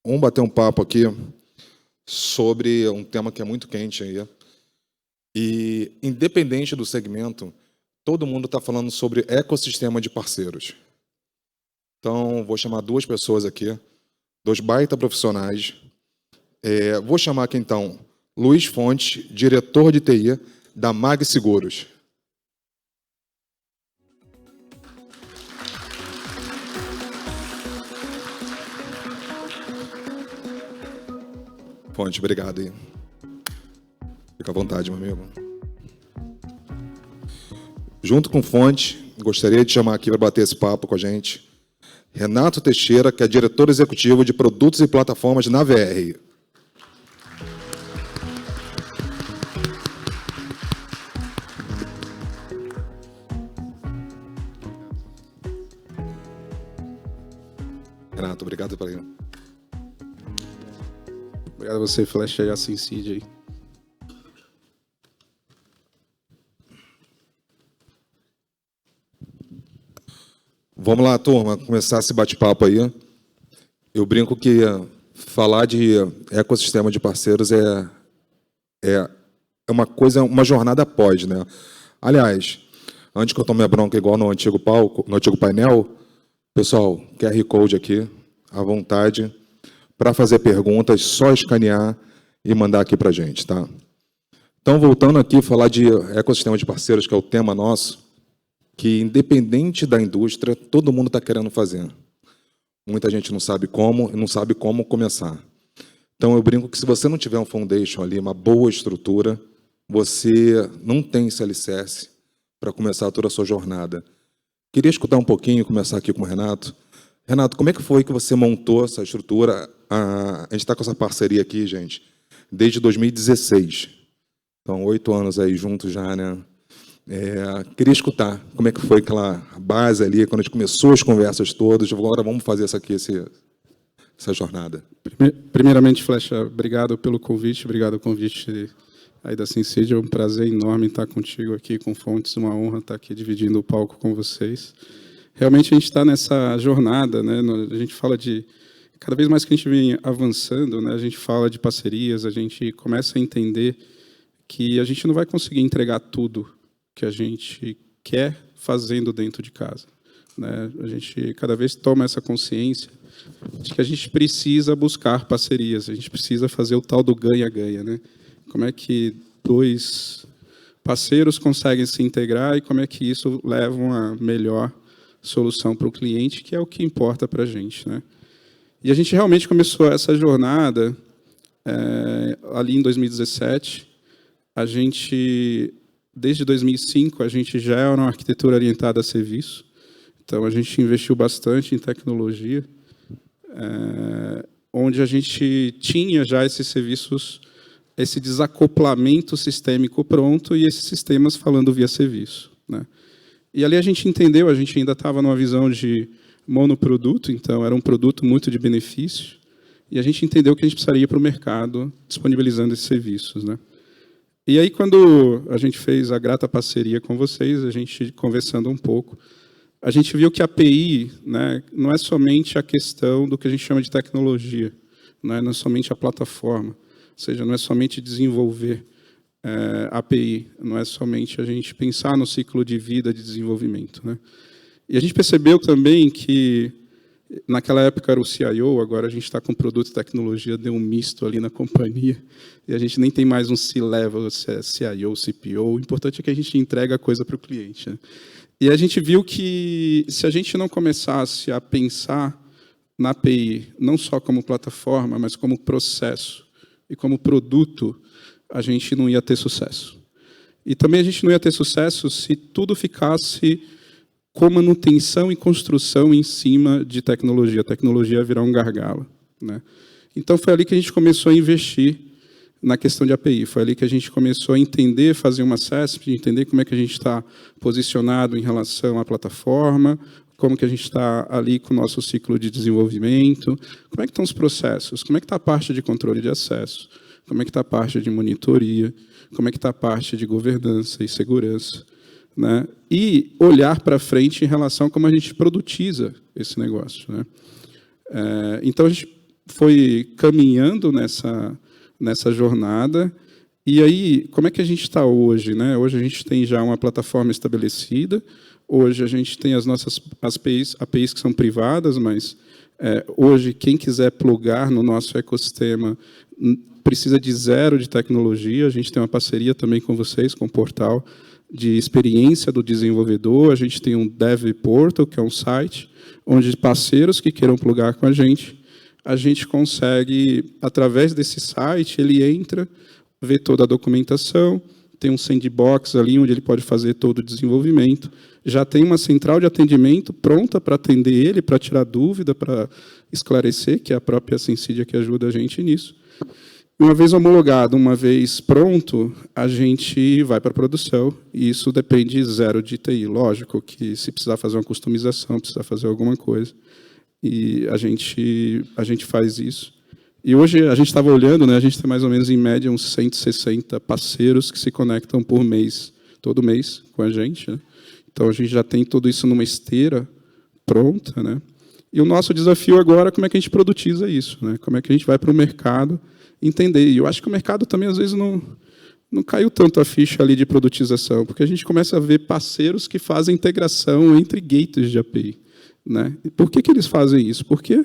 Vamos bater um papo aqui sobre um tema que é muito quente aí. E, independente do segmento, todo mundo está falando sobre ecossistema de parceiros. Então, vou chamar duas pessoas aqui, dois baita profissionais. Vou chamar aqui, então, Luiz Fonte, diretor de TI da Mag Seguros. Fonte, obrigado aí. Fica à vontade, meu amigo. Junto com Fonte, gostaria de chamar aqui para bater esse papo com a gente Renato Teixeira, que é diretor executivo de produtos e plataformas na VR. Renato, obrigado por aí. Obrigado a você, Flash, e a Syncid aí. Vamos lá, turma, começar esse bate-papo aí. Eu brinco que falar de ecossistema de parceiros é uma coisa, uma jornada após, né? Aliás, antes que eu tome a bronca igual no antigo palco, no antigo painel, pessoal, QR Code aqui, à vontade, para fazer perguntas, só escanear e mandar aqui para a gente, tá? Então, voltando aqui a falar de ecossistema de parceiros, que é o tema nosso, que, independente da indústria, todo mundo está querendo fazer. Muita gente não sabe como começar. Então, eu brinco que se você não tiver um foundation ali, uma boa estrutura, você não tem esse alicerce para começar toda a sua jornada. Queria escutar um pouquinho, começar aqui com o Renato. Renato, como é que foi que você montou essa estrutura? A gente está com essa parceria aqui, gente, desde 2016. Então, 8 anos aí juntos já, né? Queria escutar como é que foi aquela base ali, quando a gente começou as conversas todas. Agora vamos fazer essa jornada. Primeiramente, Flecha, obrigado pelo convite, obrigado pelo convite aí da Syncid. É um prazer enorme estar contigo aqui, com Fontes, uma honra estar aqui dividindo o palco com vocês. Realmente a gente está nessa jornada, né? A gente fala de... Cada vez mais que a gente vem avançando, né? A gente fala de parcerias, a gente começa a entender que a gente não vai conseguir entregar tudo que a gente quer fazendo dentro de casa, né? A gente cada vez toma essa consciência de que a gente precisa buscar parcerias, a gente precisa fazer o tal do ganha-ganha, né? Como é que dois parceiros conseguem se integrar e como é que isso leva a uma melhor solução para o cliente, que é o que importa para a gente, né? E a gente realmente começou essa jornada ali em 2017. A gente... Desde 2005, a gente já era uma arquitetura orientada a serviço. Então, a gente investiu bastante em tecnologia, onde a gente tinha já esses serviços, esse desacoplamento sistêmico pronto e esses sistemas falando via serviço, né? E ali a gente entendeu, a gente ainda estava numa visão de monoproduto, então era um produto muito de benefício, e a gente entendeu que a gente precisaria ir para o mercado disponibilizando esses serviços, né? E aí, quando a gente fez a grata parceria com vocês, a gente conversando um pouco, a gente viu que a API, né, não é somente a questão do que a gente chama de tecnologia, né, não é somente a plataforma, ou seja, não é somente desenvolver API, não é somente a gente pensar no ciclo de vida de desenvolvimento, né? E a gente percebeu também que, naquela época era o CIO, agora a gente está com produto e tecnologia, deu um misto ali na companhia, e a gente nem tem mais um C-level, se é CIO, CPO, o importante é que a gente entrega a coisa para o cliente, né? E a gente viu que, se a gente não começasse a pensar na API, não só como plataforma, mas como processo e como produto, a gente não ia ter sucesso. E também a gente não ia ter sucesso se tudo ficasse com manutenção e construção em cima de tecnologia. A tecnologia ia virar um gargalo, né? Então, foi ali que a gente começou a investir na questão de API. Foi ali que a gente começou a entender, fazer uma CESP, entender como é que a gente está posicionado em relação à plataforma, como que a gente está ali com o nosso ciclo de desenvolvimento, como é que estão os processos, como é que está a parte de controle de acesso, como é que está a parte de monitoria, como é que está a parte de governança e segurança, né? E olhar para frente em relação a como a gente produtiza esse negócio, né? Então, a gente foi caminhando nessa jornada. E aí, como é que a gente está hoje, né? Hoje a gente tem já uma plataforma estabelecida. Hoje a gente tem as nossas APIs que são privadas, mas hoje quem quiser plugar no nosso ecossistema precisa de zero de tecnologia. A gente tem uma parceria também com vocês, com o portal de experiência do desenvolvedor. A gente tem um Dev Portal, que é um site onde parceiros que queiram plugar com a gente consegue, através desse site, ele entra, vê toda a documentação, tem um sandbox ali onde ele pode fazer todo o desenvolvimento, já tem uma central de atendimento pronta para atender ele, para tirar dúvida, para esclarecer, que é a própria Sensidia que ajuda a gente nisso. Uma vez homologado, uma vez pronto, a gente vai para a produção, e isso depende zero de TI. Lógico que se precisar fazer uma customização, precisar fazer alguma coisa, e a gente faz isso. E hoje a gente estava olhando, né, a gente tem mais ou menos, em média, uns 160 parceiros que se conectam por mês, todo mês, com a gente, né? Então, a gente já tem tudo isso numa esteira pronta, né? E o nosso desafio agora é como é que a gente produtiza isso, né? Como é que a gente vai para o mercado entender. E eu acho que o mercado também, às vezes, não caiu tanto a ficha ali de produtização, porque a gente começa a ver parceiros que fazem integração entre gateways de API, né? E por que eles fazem isso? Porque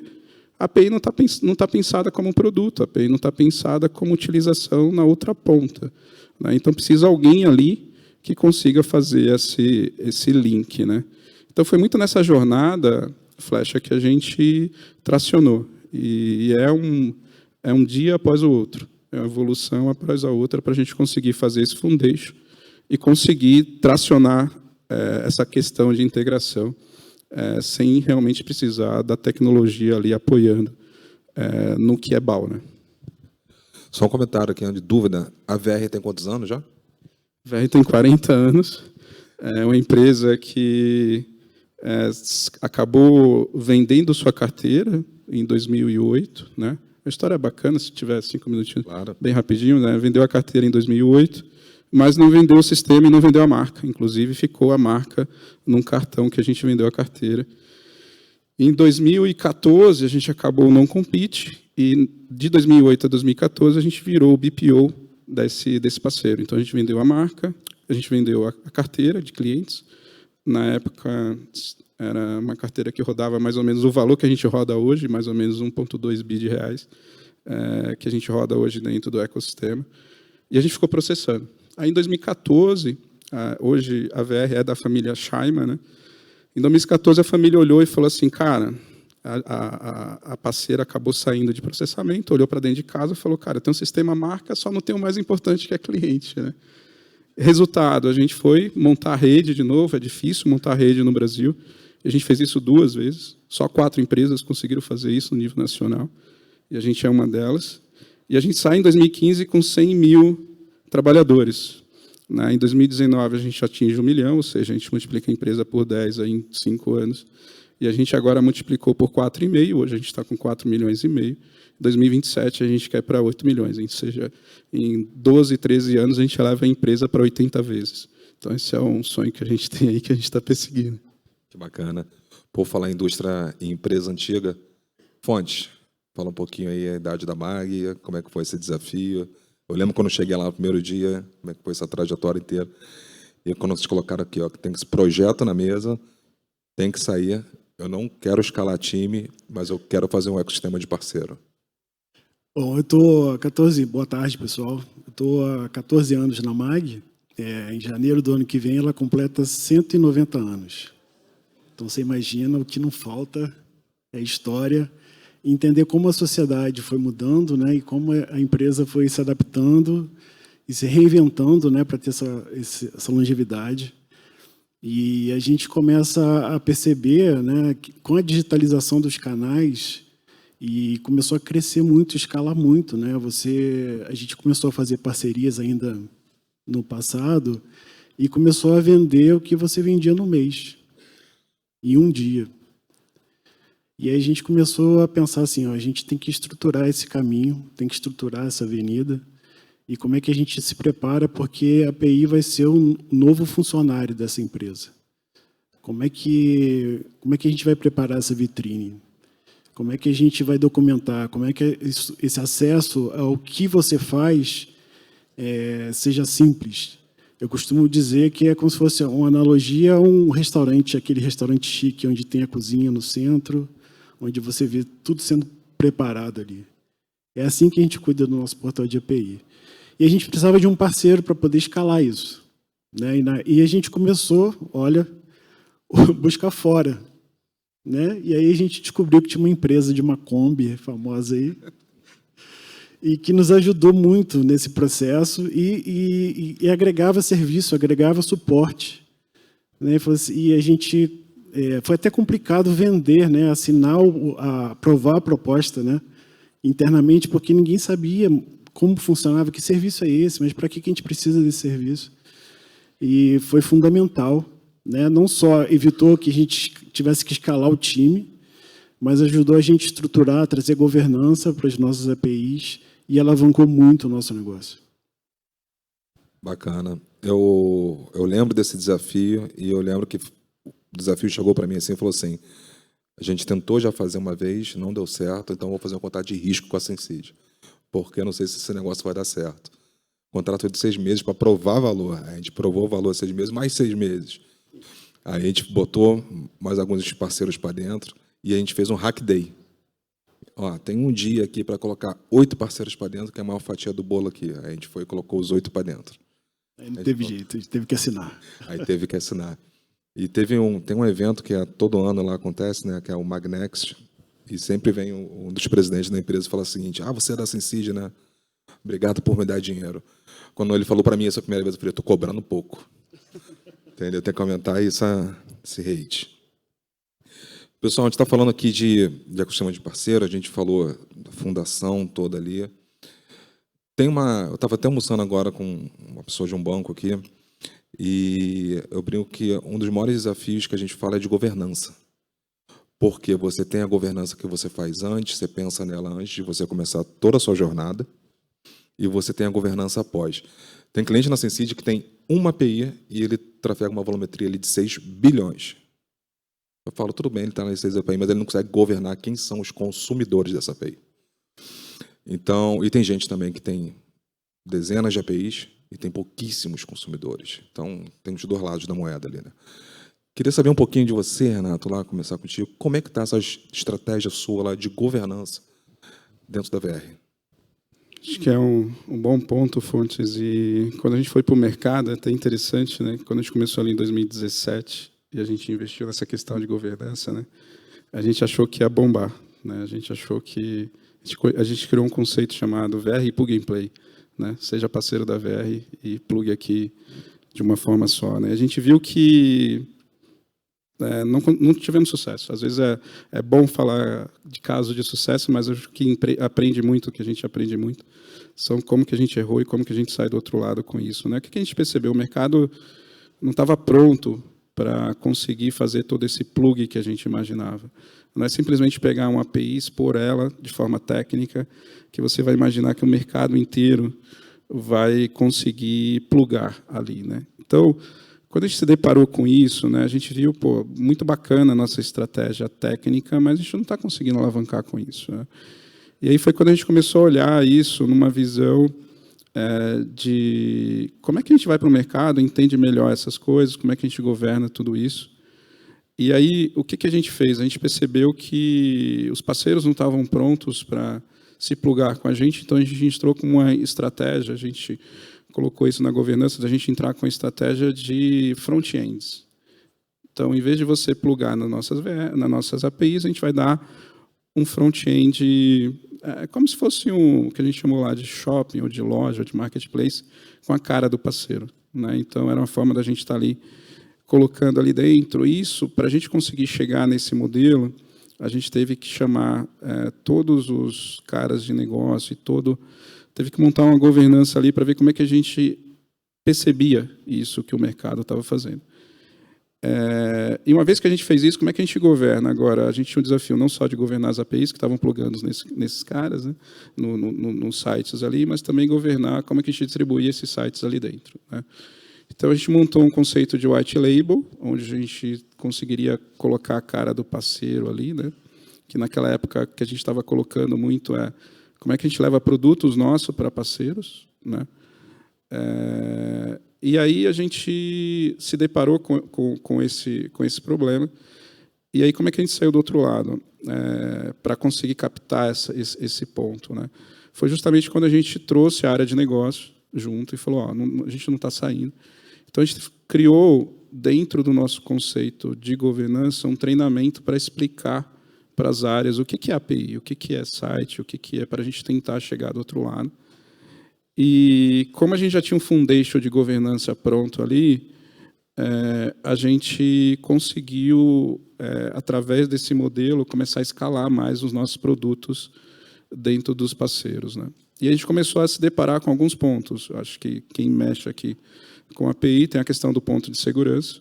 a API não está pensada como um produto, a API não está pensada como utilização na outra ponta, né? Então, precisa alguém ali que consiga fazer esse link, né? Então, foi muito nessa jornada, Flecha, que a gente tracionou. E é um dia após o outro, é uma evolução após a outra para a gente conseguir fazer esse foundation e conseguir tracionar essa questão de integração sem realmente precisar da tecnologia ali apoiando no que é BAU, né? Só um comentário aqui, de dúvida. A VR tem quantos anos já? A VR tem 40 anos. É uma empresa que acabou vendendo sua carteira em 2008, né? A história é bacana, se tiver 5 minutinhos, claro. Bem rapidinho, né? Vendeu a carteira em 2008, mas não vendeu o sistema e não vendeu a marca. Inclusive, ficou a marca num cartão que a gente vendeu a carteira. Em 2014, a gente acabou o non-compete, e de 2008 a 2014, a gente virou o BPO desse parceiro. Então, a gente vendeu a marca, a gente vendeu a carteira de clientes. Na época, era uma carteira que rodava mais ou menos o valor que a gente roda hoje, mais ou menos 1,2 bi de reais, que a gente roda hoje dentro do ecossistema. E a gente ficou processando. Aí, em 2014, hoje a VR é da família Scheiman, né? Em 2014, a família olhou e falou assim, cara, a parceira acabou saindo de processamento, olhou para dentro de casa e falou, cara, tem um sistema marca, só não tem o mais importante, que é cliente, né? Resultado, a gente foi montar a rede de novo, é difícil montar a rede no Brasil. A gente fez isso 2 vezes, só 4 empresas conseguiram fazer isso no nível nacional, e a gente é uma delas. E a gente sai em 2015 com 100 mil trabalhadores. Em 2019, a gente atinge 1 milhão, ou seja, a gente multiplica a empresa por 10 aí em 5 anos. E a gente agora multiplicou por 4,5, hoje a gente está com 4,5 milhões. Em 2027, a gente quer para 8 milhões, ou seja, em 12, 13 anos, a gente leva a empresa para 80 vezes. Então, esse é um sonho que a gente tem aí, que a gente está perseguindo. Que bacana. Por falar em indústria e empresa antiga, Fontes, fala um pouquinho aí a idade da MAG, como é que foi esse desafio. Eu lembro quando eu cheguei lá no primeiro dia, como é que foi essa trajetória inteira. E quando vocês colocaram aqui, ó, que tem esse projeto na mesa, tem que sair. Eu não quero escalar time, mas eu quero fazer um ecossistema de parceiro. Bom, eu estou há 14... Boa tarde, pessoal. Eu estou há 14 anos na MAG. Em janeiro do ano que vem, ela completa 190 anos. Então, você imagina, o que não falta é história. Entender como a sociedade foi mudando, né, e como a empresa foi se adaptando e se reinventando, né, para ter essa longevidade. E a gente começa a perceber, né, que com a digitalização dos canais, e começou a crescer muito, escalar muito, né? A gente começou a fazer parcerias ainda no passado e começou a vender o que você vendia no mês, em um dia. E aí a gente começou a pensar assim, ó, a gente tem que estruturar esse caminho, tem que estruturar essa avenida, e como é que a gente se prepara, porque a API vai ser um novo funcionário dessa empresa. Como é que a gente vai preparar essa vitrine? Como é que a gente vai documentar? Como é que esse acesso ao que você faz seja simples? Eu costumo dizer que é como se fosse uma analogia a um restaurante, aquele restaurante chique, onde tem a cozinha no centro, onde você vê tudo sendo preparado ali. É assim que a gente cuida do nosso portal de API. E a gente precisava de um parceiro para poder escalar isso, né? E a gente começou, olha, buscar fora, né? E aí a gente descobriu que tinha uma empresa de uma Kombi famosa aí, e que nos ajudou muito nesse processo e agregava serviço, agregava suporte, né? E a gente foi até complicado vender, né? Assinar, aprovar a proposta, né? Internamente, porque ninguém sabia como funcionava, que serviço é esse, mas para que a gente precisa desse serviço? E foi fundamental, né? Não só evitou que a gente tivesse que escalar o time, mas ajudou a gente a estruturar, a trazer governança para as nossas APIs e alavancou muito o nosso negócio. Bacana. Eu lembro desse desafio e eu lembro que o desafio chegou para mim assim e falou assim: a gente tentou já fazer uma vez, não deu certo, então vou fazer um contrato de risco com a Sensid, porque eu não sei se esse negócio vai dar certo. Contrato de 6 meses para provar valor. A gente provou o valor 6 meses, mais 6 meses. Aí a gente botou mais alguns parceiros para dentro e a gente fez um hack day. Ó, tem um dia aqui para colocar 8 parceiros para dentro, que é a maior fatia do bolo aqui. Aí a gente foi e colocou os 8 para dentro. Aí não teve jeito, a gente teve que assinar. Aí teve que assinar. E tem um evento que todo ano lá acontece, né, que é o Magnext, e sempre vem um dos presidentes da empresa e fala o seguinte: você é da Sensid, né? Obrigado por me dar dinheiro. Quando ele falou para mim essa primeira vez, eu falei: estou cobrando pouco. Entendeu? Tem que aumentar esse rate. Pessoal, a gente está falando aqui de ecossistema de parceiro, a gente falou da fundação toda ali. Eu estava até almoçando agora com uma pessoa de um banco aqui, e eu brinco que um dos maiores desafios que a gente fala é de governança. Porque você tem a governança que você faz antes, você pensa nela antes de você começar toda a sua jornada, e você tem a governança após. Tem cliente na Sensid que tem uma API e ele trafega uma volumetria ali de 6 bilhões. Eu falo, tudo bem, ele está nessa API, mas ele não consegue governar quem são os consumidores dessa API. Então, e tem gente também que tem dezenas de APIs e tem pouquíssimos consumidores. Então, tem os dois lados da moeda ali, né? Queria saber um pouquinho de você, Renato, lá, começar contigo. Como é que está essa estratégia sua lá de governança dentro da VR? Acho que é um bom ponto, Fontes. E quando a gente foi para o mercado, é até interessante, né? Quando a gente começou ali em 2017 e a gente investiu nessa questão de governança, né? A gente achou que ia bombar, né? A gente achou que a gente criou um conceito chamado VR e Plug and Play, né? Seja parceiro da VR e plug aqui de uma forma só, né? A gente viu que não tivemos sucesso. Às vezes é bom falar de casos de sucesso, mas acho que aprende muito, que a gente aprende muito, são como que a gente errou e como que a gente sai do outro lado com isso, né? O que a gente percebeu? O mercado não estava pronto para conseguir fazer todo esse plug que a gente imaginava. Não é simplesmente pegar uma API, expor ela de forma técnica, que você vai imaginar que o mercado inteiro vai conseguir plugar ali, né? Então, quando a gente se deparou com isso, né, a gente viu, muito bacana a nossa estratégia técnica, mas a gente não está conseguindo alavancar com isso, né? E aí foi quando a gente começou a olhar isso numa visão de como é que a gente vai para o mercado, entende melhor essas coisas, como é que a gente governa tudo isso. E aí, o que a gente fez? A gente percebeu que os parceiros não estavam prontos para se plugar com a gente, então a gente entrou com uma estratégia, a gente colocou isso na governança, da gente entrar com a estratégia de front-ends. Então, em vez de você plugar nas nossas APIs, a gente vai dar um front-end, como se fosse o que a gente chamou lá de shopping, ou de loja, ou de marketplace, com a cara do parceiro, né? Então, era uma forma da gente estar ali, colocando ali dentro. Isso, para a gente conseguir chegar nesse modelo, a gente teve que chamar todos os caras de negócio e teve que montar uma governança ali para ver como é que a gente percebia isso que o mercado estava fazendo. E uma vez que a gente fez isso, como é que a gente governa? Agora, a gente tinha um desafio não só de governar as APIs que estavam plugando nesses caras, né, nos sites ali, mas também governar como é que a gente distribuía esses sites ali dentro, né? Então, a gente montou um conceito de white label, onde a gente conseguiria colocar a cara do parceiro ali, né, que naquela época que a gente estava colocando muito como é que a gente leva produtos nossos para parceiros, né? E aí a gente se deparou com esse problema. E aí como é que a gente saiu do outro lado para conseguir captar esse ponto, né? Foi justamente quando a gente trouxe a área de negócio junto e falou, a gente não está saindo. Então a gente criou dentro do nosso conceito de governança um treinamento para explicar para as áreas o que é API, o que é site, o que é para a gente tentar chegar do outro lado. E como a gente já tinha um foundation de governança pronto ali, a gente conseguiu, através desse modelo, começar a escalar mais os nossos produtos dentro dos parceiros, né? E a gente começou a se deparar com alguns pontos. Acho que quem mexe aqui com a API tem a questão do ponto de segurança,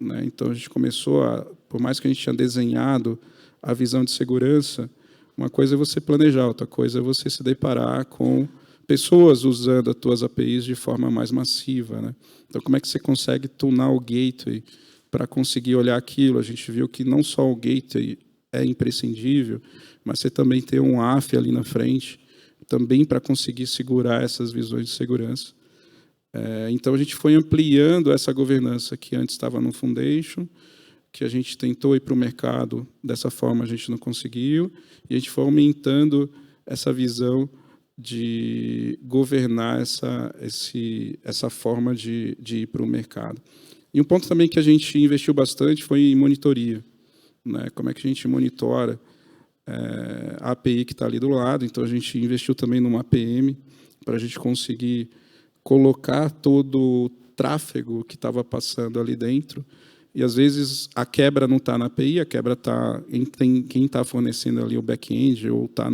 né? Então, a gente começou por mais que a gente tinha desenhado a visão de segurança, uma coisa é você planejar, outra coisa é você se deparar com pessoas usando as tuas APIs de forma mais massiva, né? Então, como é que você consegue tunar o gateway para conseguir olhar aquilo? A gente viu que não só o gateway é imprescindível, mas você também tem um AF ali na frente, também para conseguir segurar essas visões de segurança. Então, a gente foi ampliando essa governança que antes estava no foundation, que a gente tentou ir para o mercado, dessa forma a gente não conseguiu, e a gente foi aumentando essa visão de governar essa forma de ir para o mercado. E um ponto também que a gente investiu bastante foi em monitoria, né? Como é que a gente monitora a API que está ali do lado. Então, a gente investiu também numa APM para a gente conseguir colocar todo o tráfego que estava passando ali dentro. E, às vezes, a quebra não está na API, a quebra está em quem está fornecendo ali o back-end ou está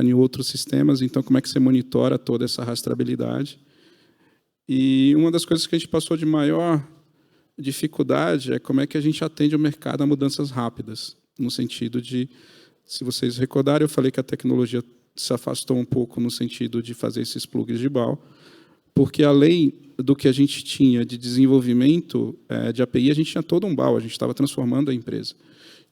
em outros sistemas. Então, como é que você monitora toda essa rastreabilidade? E uma das coisas que a gente passou de maior dificuldade é como é que a gente atende o mercado a mudanças rápidas, no sentido de, se vocês recordarem, eu falei que a tecnologia se afastou um pouco no sentido de fazer esses plugs de BAL, porque além do que a gente tinha de desenvolvimento de API, a gente tinha todo um BAL, a gente estava transformando a empresa.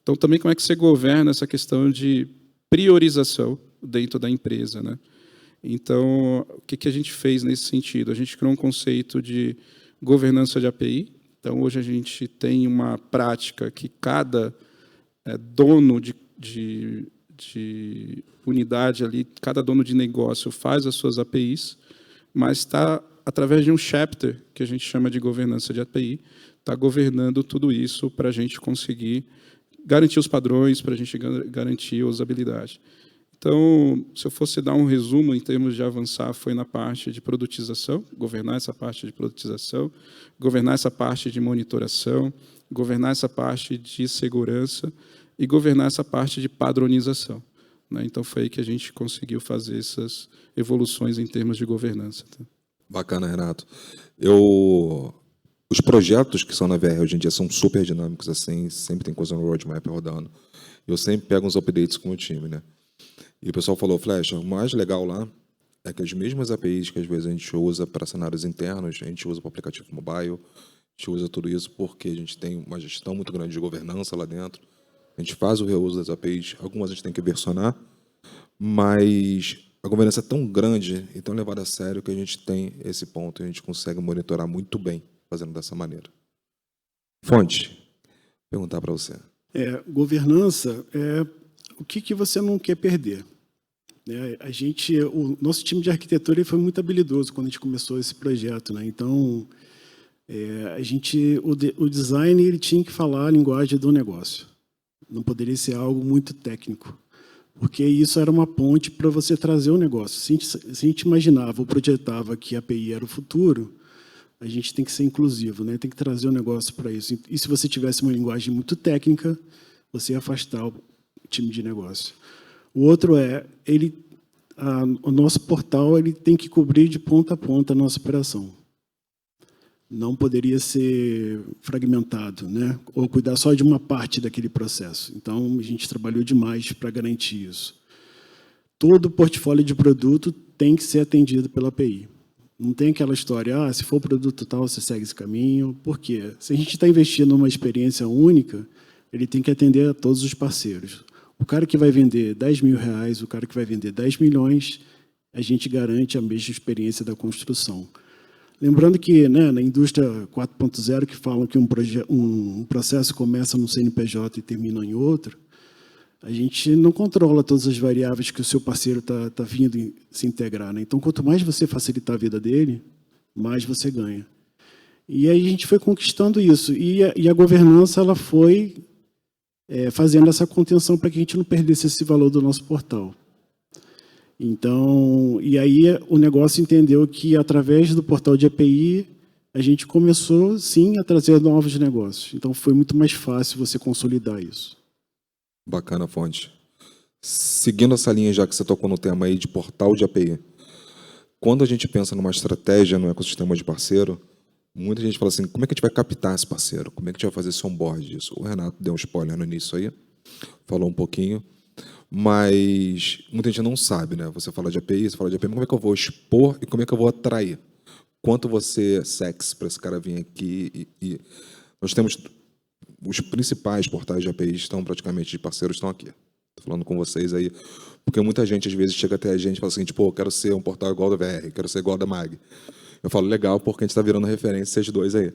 Então, também como é que você governa essa questão de priorização dentro da empresa, né? Então, o que a gente fez nesse sentido? A gente criou um conceito de governança de API. Então, hoje a gente tem uma prática que cada dono de unidade ali, cada dono de negócio faz as suas APIs, mas está, através de um chapter, que a gente chama de governança de API, está governando tudo isso para a gente conseguir garantir os padrões, para a gente garantir a usabilidade. Então, se eu fosse dar um resumo em termos de avançar, foi na parte de produtização, governar essa parte de produtização, governar essa parte de monitoração, governar essa parte de segurança e governar essa parte de padronização, né? Então, foi aí que a gente conseguiu fazer essas evoluções em termos de governança. Tá? Bacana, Renato. Os projetos que são na VR hoje em dia são super dinâmicos, assim, sempre tem coisa no roadmap rodando. Eu sempre pego uns updates com o time, né? E o pessoal falou, Flecha, o mais legal lá é que as mesmas APIs que às vezes a gente usa para cenários internos, a gente usa para o aplicativo mobile, a gente usa tudo isso porque a gente tem uma gestão muito grande de governança lá dentro. A gente faz o reuso das APIs, algumas a gente tem que versionar, mas a governança é tão grande e tão levada a sério que a gente tem esse ponto e a gente consegue monitorar muito bem fazendo dessa maneira. Fonte, perguntar para você. Governança é o que você não quer perder. O nosso time de arquitetura ele foi muito habilidoso quando a gente começou esse projeto, né? Então, o design ele tinha que falar a linguagem do negócio. Não poderia ser algo muito técnico, porque isso era uma ponte para você trazer o negócio. Se a gente imaginava ou projetava que a API era o futuro, a gente tem que ser inclusivo, né? Tem que trazer o negócio para isso. E se você tivesse uma linguagem muito técnica, você ia afastar o time de negócio. O outro o nosso portal ele tem que cobrir de ponta a ponta a nossa operação. Não poderia ser fragmentado, né? Ou cuidar só de uma parte daquele processo. Então, a gente trabalhou demais para garantir isso. Todo o portfólio de produto tem que ser atendido pela API. Não tem aquela história, se for produto tal, você segue esse caminho. Por quê? Se a gente está investindo numa experiência única, ele tem que atender a todos os parceiros. O cara que vai vender R$10.000, o cara que vai vender 10 milhões, a gente garante a mesma experiência da construção. Lembrando que, né, na indústria 4.0, que falam que um processo começa no CNPJ e termina em outro, a gente não controla todas as variáveis que o seu parceiro está vindo se integrar, né? Então, quanto mais você facilitar a vida dele, mais você ganha. E aí a gente foi conquistando isso. E a governança ela foi fazendo essa contenção para que a gente não perdesse esse valor do nosso portal. Então, e aí o negócio entendeu que, através do portal de API, a gente começou, sim, a trazer novos negócios. Então, foi muito mais fácil você consolidar isso. Bacana, Fonte. Seguindo essa linha, já que você tocou no tema aí de portal de API, quando a gente pensa numa estratégia no ecossistema de parceiro, muita gente fala assim, como é que a gente vai captar esse parceiro? Como é que a gente vai fazer esse onboard disso? O Renato deu um spoiler no início aí, falou um pouquinho, mas muita gente não sabe, né? Você fala de API, mas como é que eu vou expor e como é que eu vou atrair? Quanto você é sexy para esse cara vir aqui? E nós temos os principais portais de API estão praticamente de parceiros, estão aqui. Estou falando com vocês aí, porque muita gente às vezes chega até a gente e fala assim, tipo, eu quero ser um portal igual da VR, quero ser igual da MAG. Eu falo, legal, porque a gente está virando referência esses dois aí.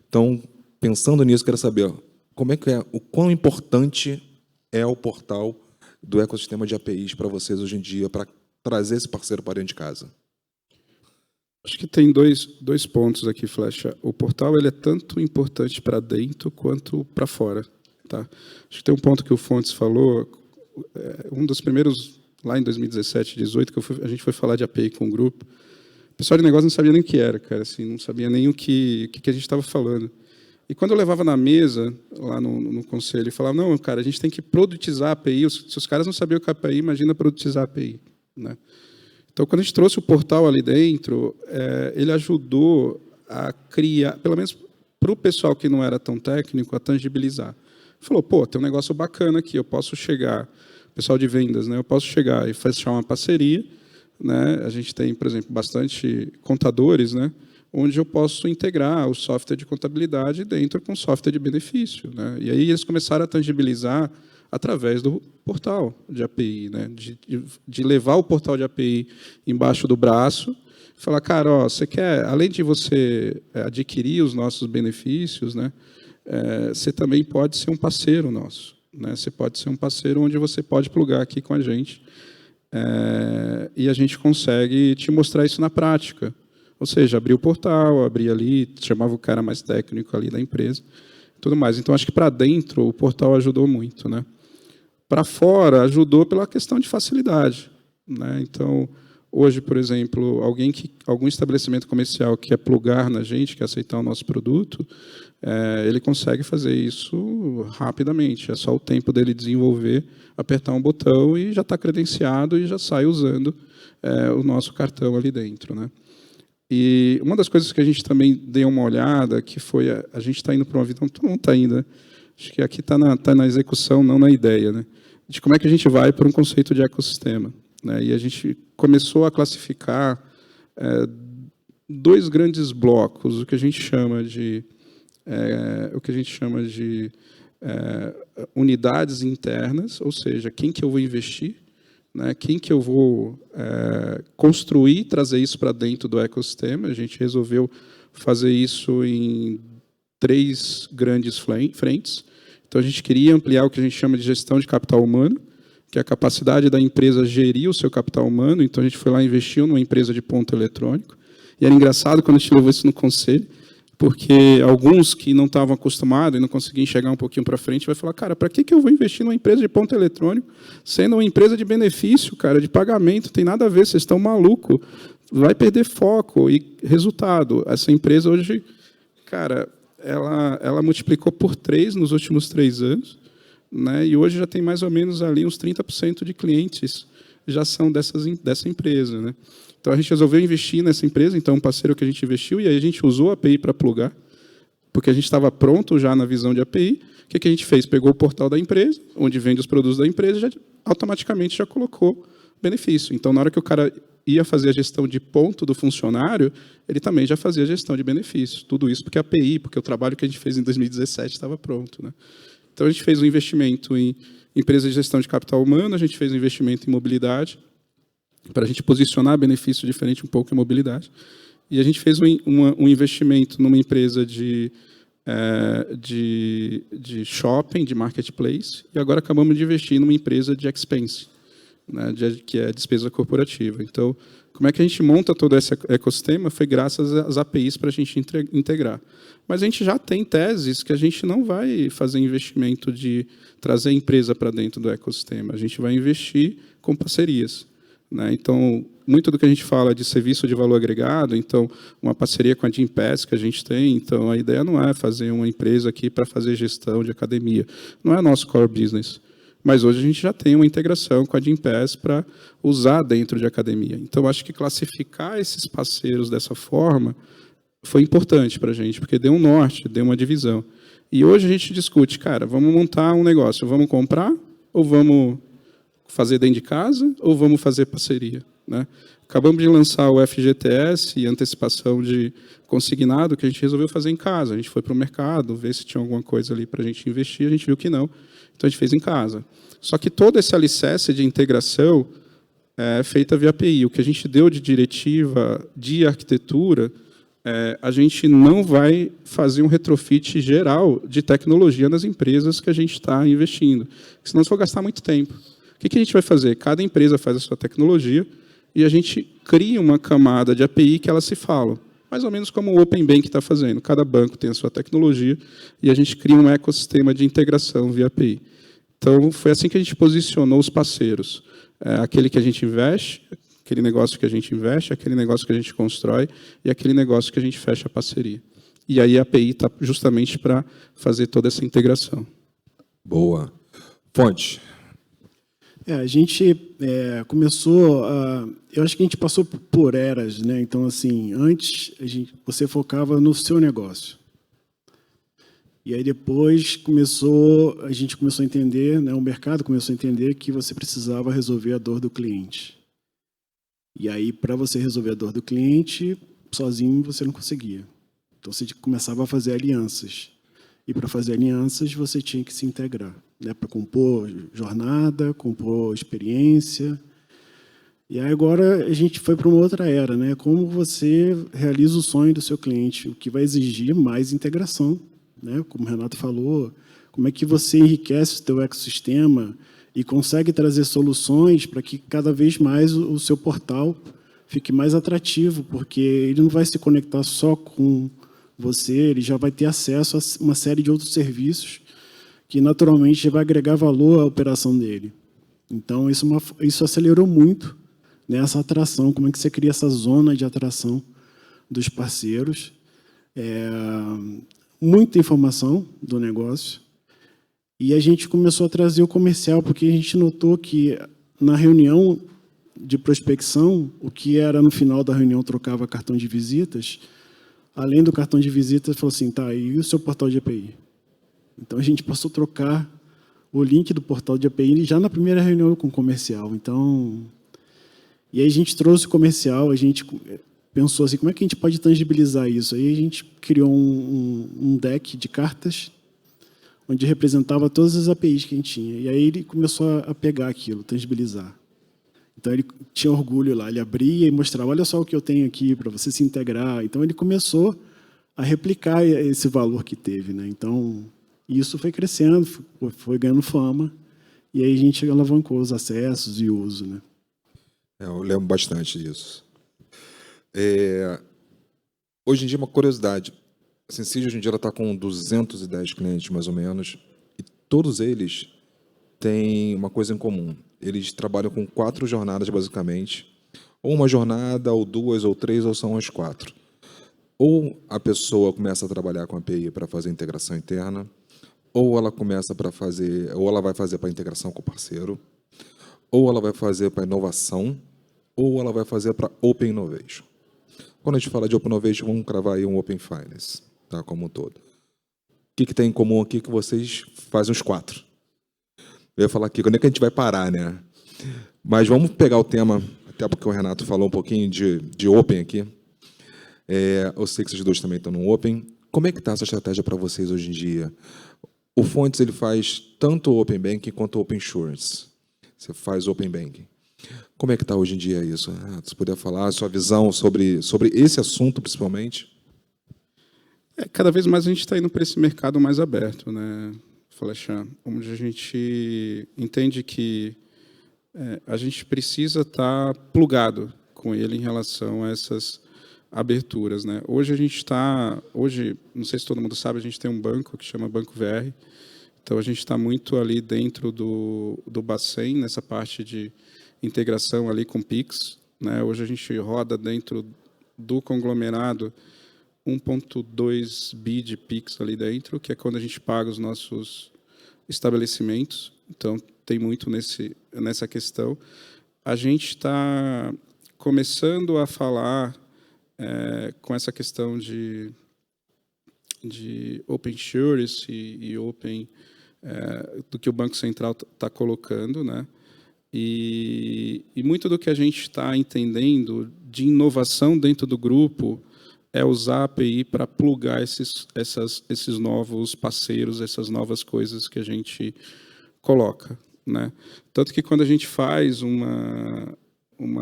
Então, pensando nisso, quero saber como é que o quão importante é o portal do ecossistema de APIs para vocês hoje em dia, para trazer esse parceiro para dentro de casa. Acho que tem dois pontos aqui, Flecha. O portal ele é tanto importante para dentro quanto para fora. Tá? Acho que tem um ponto que o Fontes falou, um dos primeiros, lá em 2017, 2018, que a gente foi falar de API com o grupo. O pessoal de negócio não sabia nem o que era, cara, assim, não sabia nem o que a gente estava falando. E quando eu levava na mesa, lá no conselho, e falava, não, cara, a gente tem que produtizar a API. Se os caras não sabiam o que é API, imagina produtizar a API. Né? Então, quando a gente trouxe o portal ali dentro, ele ajudou a criar, pelo menos para o pessoal que não era tão técnico, a tangibilizar. Falou, pô, tem um negócio bacana aqui, eu posso chegar, pessoal de vendas, né, eu posso chegar e fechar uma parceria, né, a gente tem, por exemplo, bastante contadores, né, onde eu posso integrar o software de contabilidade dentro com o software de benefício. Né, e aí eles começaram a tangibilizar através do portal de API, né, de levar o portal de API embaixo do braço, falar, cara, ó, você quer, além de você adquirir os nossos benefícios, né, você também pode ser um parceiro nosso. Né, você pode ser um parceiro onde você pode plugar aqui com a gente e a gente consegue te mostrar isso na prática. Ou seja, abrir o portal, abrir ali, chamava o cara mais técnico ali da empresa, tudo mais. Então, acho que para dentro o portal ajudou muito. Né? Para fora, ajudou pela questão de facilidade. Né? Então, hoje, por exemplo, algum estabelecimento comercial que quer plugar na gente, quer aceitar o nosso produto, ele consegue fazer isso rapidamente. É só o tempo dele desenvolver, apertar um botão e já está credenciado e já sai usando o nosso cartão ali dentro. Né? E uma das coisas que a gente também deu uma olhada, que foi a gente está indo para uma vida, todo mundo está indo, né? Acho que aqui está na execução, não na ideia, né? De como é que a gente vai para um conceito de ecossistema. Né? E a gente começou a classificar dois grandes blocos, o que a gente chama de unidades internas, ou seja, quem que eu vou investir, né, quem que eu vou construir, trazer isso para dentro do ecossistema. A gente resolveu fazer isso em 3 grandes frentes. Então, a gente queria ampliar o que a gente chama de gestão de capital humano, que é a capacidade da empresa gerir o seu capital humano. Então, a gente foi lá e investiu numa empresa de ponto eletrônico. E era engraçado quando a gente levou isso no conselho, porque alguns que não estavam acostumados e não conseguiam enxergar um pouquinho para frente, vai falar, cara, para que eu vou investir numa empresa de ponto eletrônico, sendo uma empresa de benefício, cara, de pagamento, tem nada a ver, vocês estão malucos, vai perder foco. E resultado, essa empresa hoje, cara, ela multiplicou por 3 nos últimos 3 anos, né, e hoje já tem mais ou menos ali uns 30% de clientes já são dessa empresa. Né? Então, a gente resolveu investir nessa empresa, então, um parceiro que a gente investiu, e aí a gente usou a API para plugar, porque a gente estava pronto já na visão de API. O que a gente fez? Pegou o portal da empresa, onde vende os produtos da empresa, e já automaticamente já colocou benefício. Então, na hora que o cara ia fazer a gestão de ponto do funcionário, ele também já fazia a gestão de benefício. Tudo isso porque a API, porque o trabalho que a gente fez em 2017 estava pronto. Né? Então, a gente fez um investimento em empresa de gestão de capital humano, a gente fez um investimento em mobilidade, para a gente posicionar benefício diferente um pouco em mobilidade. E a gente fez um investimento numa empresa de shopping, de marketplace, e agora acabamos de investir numa empresa de expense, né, que é despesa corporativa. Então, como é que a gente monta todo esse ecossistema? Foi graças às APIs para a gente integrar. Mas a gente já tem teses que a gente não vai fazer investimento de trazer a empresa para dentro do ecossistema. A gente vai investir com parcerias, né? Então, muito do que a gente fala de serviço de valor agregado, então, uma parceria com a Gympass que a gente tem, então, a ideia não é fazer uma empresa aqui para fazer gestão de academia. Não é nosso core business. Mas hoje a gente já tem uma integração com a Gympass para usar dentro de academia. Então, acho que classificar esses parceiros dessa forma foi importante para a gente, porque deu um norte, deu uma divisão. E hoje a gente discute, cara, vamos montar um negócio, vamos comprar ou vamos fazer dentro de casa ou vamos fazer parceria, né? Acabamos de lançar o FGTS e antecipação de consignado, que a gente resolveu fazer em casa. A gente foi para o mercado, ver se tinha alguma coisa ali para a gente investir, a gente viu que não. Então, a gente fez em casa. Só que todo esse alicerce de integração é feita via API. O que a gente deu de diretiva de arquitetura, a gente não vai fazer um retrofit geral de tecnologia nas empresas que a gente está investindo, senão você vai gastar muito tempo. O que a gente vai fazer? Cada empresa faz a sua tecnologia e a gente cria uma camada de API que elas se falam. Mais ou menos como o Open Bank está fazendo. Cada banco tem a sua tecnologia e a gente cria um ecossistema de integração via API. Então, foi assim que a gente posicionou os parceiros. Aquele que a gente investe, aquele negócio que a gente investe, aquele negócio que a gente constrói e aquele negócio que a gente fecha a parceria. E aí a API está justamente para fazer toda essa integração. Boa. Fonte. A gente começou eu acho que a gente passou por eras, né? Então, assim, antes você focava no seu negócio. E aí depois a gente começou a entender, né? O mercado começou a entender que você precisava resolver a dor do cliente. E aí, para você resolver a dor do cliente, sozinho você não conseguia. Então, você começava a fazer alianças. E para fazer alianças, você tinha que se integrar, né? Para compor jornada, compor experiência. E aí agora a gente foi para uma outra era, né? Como você realiza o sonho do seu cliente, o que vai exigir mais integração, né? Como o Renato falou, como é que você enriquece o seu ecossistema e consegue trazer soluções para que cada vez mais o seu portal fique mais atrativo, porque ele não vai se conectar só com você, ele já vai ter acesso a uma série de outros serviços que naturalmente já vai agregar valor à operação dele. Então, isso acelerou muito, né, essa atração, como é que você cria essa zona de atração dos parceiros. Muita informação do negócio. E a gente começou a trazer o comercial, porque a gente notou que na reunião de prospecção, o que era no final da reunião trocava cartão de visitas, além do cartão de visitas, falou assim, tá, e o seu portal de API? Então, a gente passou a trocar o link do portal de API já na primeira reunião com o comercial. Então, e aí a gente trouxe o comercial, a gente pensou assim, como é que a gente pode tangibilizar isso? Aí a gente criou um deck de cartas, onde representava todas as APIs que a gente tinha. E aí ele começou a pegar aquilo, tangibilizar. Então, ele tinha orgulho lá, ele abria e mostrava, olha só o que eu tenho aqui para você se integrar. Então, ele começou a replicar esse valor que teve, né? Então, isso foi crescendo, foi ganhando fama, e aí a gente alavancou os acessos e o uso, né? Eu lembro bastante disso. Hoje em dia, uma curiosidade. A Sensid, hoje em dia, ela está com 210 clientes, mais ou menos, e todos eles têm uma coisa em comum. Eles trabalham com 4 jornadas, basicamente. Ou uma jornada, ou 2, ou 3, ou são as 4. Ou a pessoa começa a trabalhar com a API para fazer integração interna, ou ela começa para fazer, ou ela vai fazer para integração com o parceiro, ou ela vai fazer para inovação, ou ela vai fazer para Open Innovation. Quando a gente fala de Open Innovation, vamos cravar aí um Open Finance, tá, como um todo. O que tem em comum aqui que vocês fazem os 4? Eu ia falar aqui, quando é que a gente vai parar, né? Mas vamos pegar o tema, até porque o Renato falou um pouquinho de Open aqui. Eu sei que vocês dois também estão no Open. Como é que está essa estratégia para vocês hoje em dia? o Fontes ele faz tanto o Open Banking quanto o Open Insurance. Você faz Open Banking. Como é que está hoje em dia isso? Você poderia falar a sua visão sobre esse assunto, principalmente? Cada vez mais a gente está indo para esse mercado mais aberto, né, Flechar, onde a gente entende que a gente precisa estar plugado com ele em relação a essas aberturas, né? Hoje, não sei se todo mundo sabe, a gente tem um banco que chama Banco VR, então a gente está muito ali dentro do Bacen, nessa parte de integração ali com Pix, né? Hoje a gente roda dentro do conglomerado 1,2 bi de Pix ali dentro, que é quando a gente paga os nossos estabelecimentos. Então, tem muito nessa questão. A gente está começando a falar com essa questão de Open Insurance e Open, do que o Banco Central está colocando, né? E muito do que a gente está entendendo de inovação dentro do grupo é usar a API para plugar esses novos parceiros, essas novas coisas que a gente coloca, né? Tanto que quando a gente faz um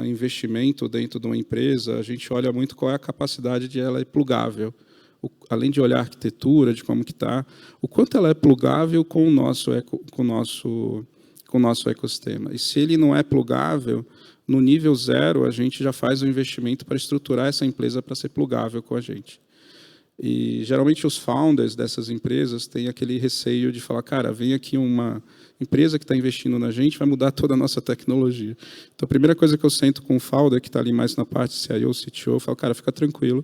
investimento dentro de uma empresa, a gente olha muito qual é a capacidade de ela é plugável. Além de olhar a arquitetura, de como que está, o quanto ela é plugável com o nosso ecossistema. E se ele não é plugável, no nível 0, a gente já faz o investimento para estruturar essa empresa para ser plugável com a gente. E, geralmente, os founders dessas empresas têm aquele receio de falar, cara, vem aqui uma empresa que está investindo na gente, vai mudar toda a nossa tecnologia. Então, a primeira coisa que eu sento com o founder, que está ali mais na parte CIO, CTO, eu falo, cara, fica tranquilo,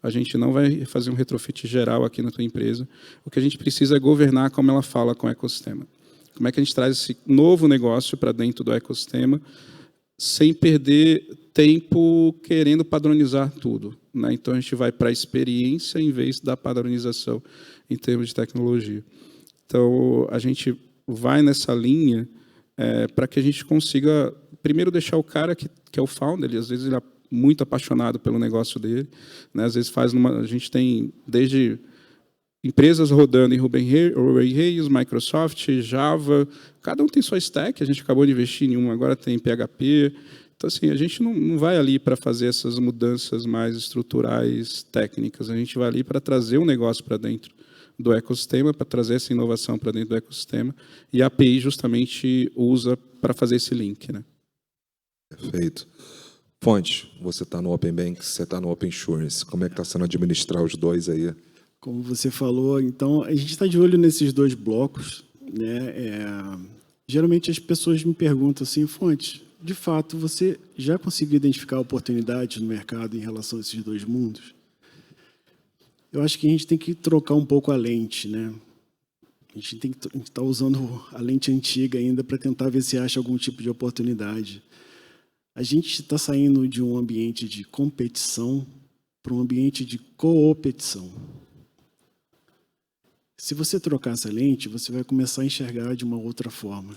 a gente não vai fazer um retrofit geral aqui na tua empresa. O que a gente precisa é governar como ela fala com o ecossistema. Como é que a gente traz esse novo negócio para dentro do ecossistema, sem perder tempo querendo padronizar tudo, né? Então, a gente vai para a experiência em vez da padronização em termos de tecnologia. Então, a gente vai nessa linha para que a gente consiga, primeiro, deixar o cara que é o founder, às vezes ele é muito apaixonado pelo negócio dele, né? Às vezes a gente tem desde empresas rodando em Ruby Rails, Microsoft, Java, cada um tem sua stack, a gente acabou de investir em um, agora tem PHP. Então, assim, a gente não vai ali para fazer essas mudanças mais estruturais, técnicas, a gente vai ali para trazer um negócio para dentro do ecossistema, para trazer essa inovação para dentro do ecossistema, e a API justamente usa para fazer esse link, né? Perfeito. Fonte, você está no Open Bank, você está no Open Insurance. Como é que está sendo administrar os dois aí? Como você falou, então, a gente está de olho nesses dois blocos, né? Geralmente as pessoas me perguntam assim, Fonte, de fato, você já conseguiu identificar oportunidades no mercado em relação a esses dois mundos? Eu acho que a gente tem que trocar um pouco a lente, né? A gente tem que estar usando a lente antiga ainda para tentar ver se acha algum tipo de oportunidade. A gente está saindo de um ambiente de competição para um ambiente de coopetição. Se você trocar essa lente, você vai começar a enxergar de uma outra forma.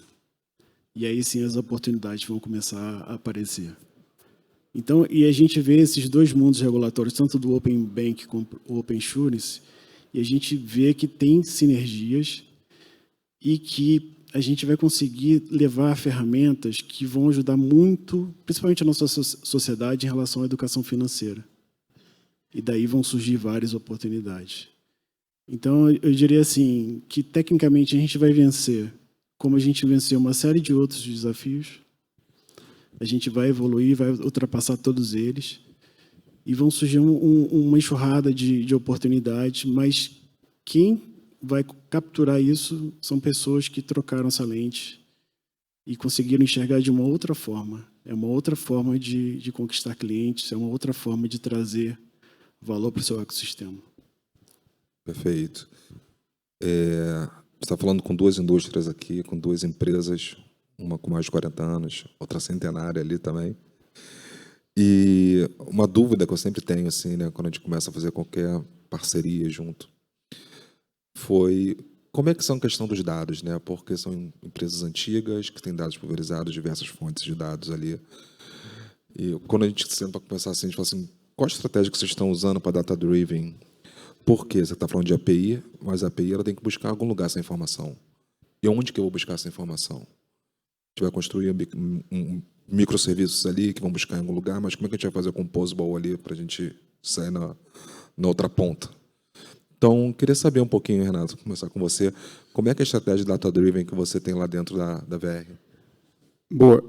E aí sim as oportunidades vão começar a aparecer. Então, e a gente vê esses dois mundos regulatórios, tanto do Open Bank como do Open Insurance, e a gente vê que tem sinergias e que a gente vai conseguir levar ferramentas que vão ajudar muito, principalmente a nossa sociedade, em relação à educação financeira. E daí vão surgir várias oportunidades. Então, eu diria assim, que tecnicamente a gente vai vencer, como a gente venceu uma série de outros desafios, a gente vai evoluir, vai ultrapassar todos eles, e vão surgir uma enxurrada de oportunidades, mas quem vai capturar isso são pessoas que trocaram essa lente e conseguiram enxergar de uma outra forma. É uma outra forma de conquistar clientes, é uma outra forma de trazer valor para o seu ecossistema. Perfeito. Você está falando com duas indústrias aqui, com duas empresas, uma com mais de 40 anos, outra centenária ali também. E uma dúvida que eu sempre tenho, assim, né, quando a gente começa a fazer qualquer parceria junto, foi como é que são a questão dos dados, né? Porque são empresas antigas que têm dados pulverizados, diversas fontes de dados ali. E quando a gente senta para conversar assim, a gente fala assim, qual a estratégia que vocês estão usando para data-driven? Por quê? Você está falando de API, mas a API ela tem que buscar em algum lugar essa informação. E onde que eu vou buscar essa informação? A gente vai construir microserviços ali que vão buscar em algum lugar, mas como é que a gente vai fazer o composable ali para a gente sair na outra ponta? Então, queria saber um pouquinho, Renato, começar com você, como é que é a estratégia data-driven que você tem lá dentro da VR? Boa.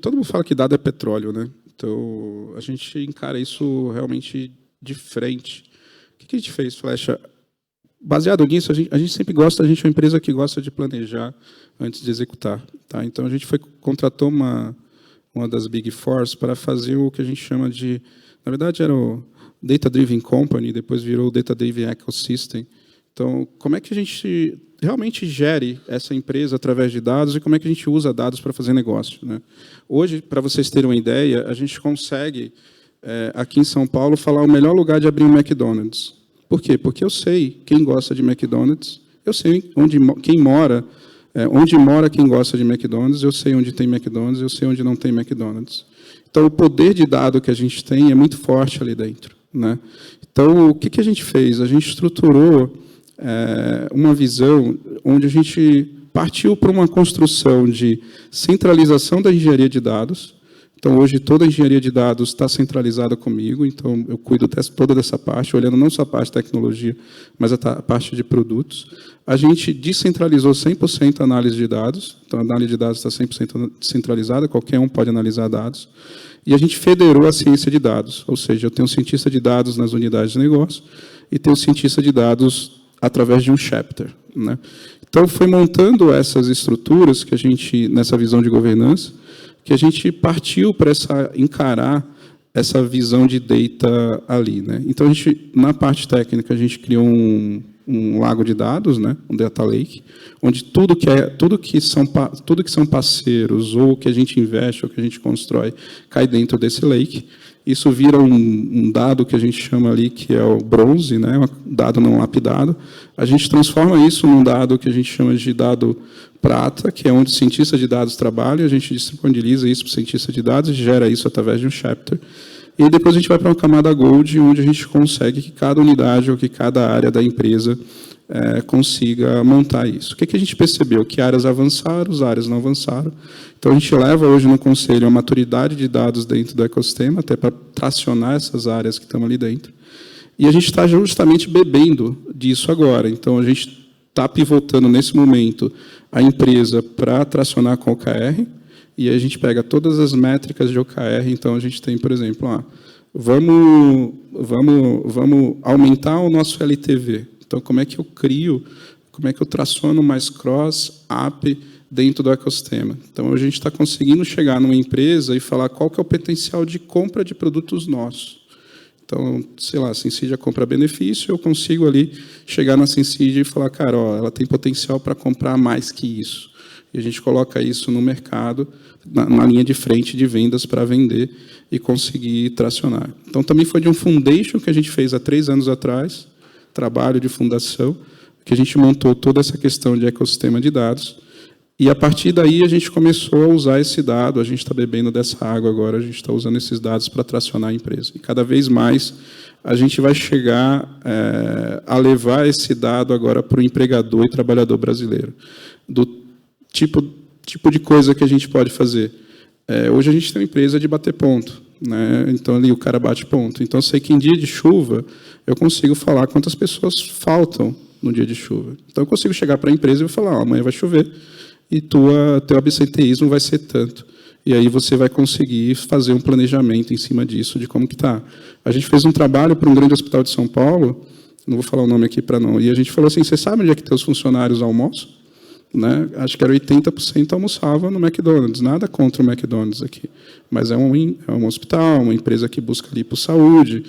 Todo mundo fala que dado é petróleo, né? Então, a gente encara isso realmente de frente. O que a gente fez, Flecha? Baseado nisso, a gente sempre gosta, a gente é uma empresa que gosta de planejar antes de executar. Tá? Então, a gente contratou uma das Big Fours para fazer o que a gente chama de... Na verdade, era o Data Driven Company, depois virou o Data Driven Ecosystem. Então, como é que a gente realmente gere essa empresa através de dados e como é que a gente usa dados para fazer negócio, né? Hoje, para vocês terem uma ideia, a gente consegue, aqui em São Paulo, falar o melhor lugar de abrir um McDonald's. Por quê? Porque eu sei quem gosta de McDonald's, eu sei onde mora quem gosta de McDonald's, eu sei onde tem McDonald's, eu sei onde não tem McDonald's. Então, o poder de dado que a gente tem é muito forte ali dentro, né? Então, o que a gente fez? A gente estruturou uma visão onde a gente partiu para uma construção de centralização da engenharia de dados. Então, hoje, toda a engenharia de dados está centralizada comigo, então eu cuido toda dessa parte, olhando não só a parte de tecnologia, mas a parte de produtos. A gente descentralizou 100% a análise de dados, então a análise de dados está 100% descentralizada, qualquer um pode analisar dados. E a gente federou a ciência de dados, ou seja, eu tenho um cientista de dados nas unidades de negócio e tenho um cientista de dados através de um chapter, né? Então, foi montando essas estruturas que a gente, nessa visão de governança, que a gente partiu para encarar essa visão de data ali, né? Então, na parte técnica, a gente criou um lago de dados, né? Um data lake, onde tudo que são parceiros ou que a gente investe ou que a gente constrói cai dentro desse lake. Isso vira um dado que a gente chama ali que é o bronze, né? Um dado não lapidado. A gente transforma isso num dado que a gente chama de dado prata, que é onde o cientista de dados trabalha, a gente disponibiliza isso para o cientista de dados e gera isso através de um chapter. E depois a gente vai para uma camada gold, onde a gente consegue que cada unidade ou que cada área da empresa consiga montar isso. O que a gente percebeu? Que áreas avançaram, as áreas não avançaram. Então, a gente leva hoje no Conselho a maturidade de dados dentro do ecossistema, até para tracionar essas áreas que estão ali dentro. E a gente está justamente bebendo disso agora. Então, a gente está pivotando, nesse momento, a empresa para tracionar com OKR, e a gente pega todas as métricas de OKR. Então, a gente tem, por exemplo, vamos aumentar o nosso LTV. Então, como é que eu traciono mais cross-app dentro do ecossistema? Então, a gente está conseguindo chegar numa empresa e falar qual que é o potencial de compra de produtos nossos. Então, sei lá, a Sensidia compra benefício, eu consigo ali chegar na Sensidia e falar, cara, ela tem potencial para comprar mais que isso. E a gente coloca isso no mercado, na linha de frente de vendas para vender e conseguir tracionar. Então, também foi de um foundation que a gente fez há 3 anos atrás, trabalho de fundação, que a gente montou toda essa questão de ecossistema de dados, e a partir daí a gente começou a usar esse dado, a gente está bebendo dessa água agora, a gente está usando esses dados para tracionar a empresa. E cada vez mais a gente vai chegar a levar esse dado agora para o empregador e trabalhador brasileiro. Do tipo de coisa que a gente pode fazer. Hoje a gente tem uma empresa de bater ponto, né? Então, ali o cara bate ponto. Então, eu sei que em dia de chuva, eu consigo falar quantas pessoas faltam no dia de chuva. Então, eu consigo chegar para a empresa e falar, amanhã vai chover e teu absenteísmo vai ser tanto. E aí você vai conseguir fazer um planejamento em cima disso, de como que está. A gente fez um trabalho para um grande hospital de São Paulo, não vou falar o nome aqui para não, e a gente falou assim, você sabe onde é que teus funcionários almoçam? Né? Acho que era 80% almoçava no McDonald's, nada contra o McDonald's aqui, mas é um hospital, uma empresa que busca ali por saúde.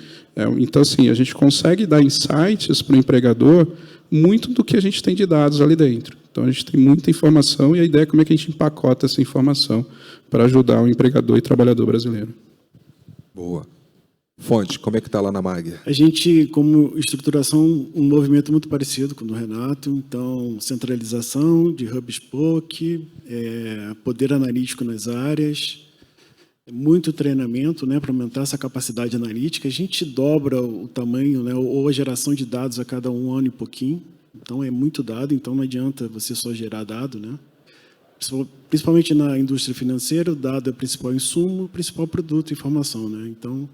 Então, assim, a gente consegue dar insights para o empregador muito do que a gente tem de dados ali dentro. Então, a gente tem muita informação e a ideia é como é que a gente empacota essa informação para ajudar o empregador e trabalhador brasileiro. Boa. Fonte, como é que está lá na MAG? A gente, como estruturação, um movimento muito parecido com o do Renato. Então, centralização de hub spoke, poder analítico nas áreas, muito treinamento, né, para aumentar essa capacidade analítica. A gente dobra o tamanho, né, ou a geração de dados a cada 1 ano e pouquinho. Então, é muito dado, então não adianta você só gerar dado, né? Principalmente na indústria financeira, o dado é o principal insumo, o principal produto, informação, né? Então,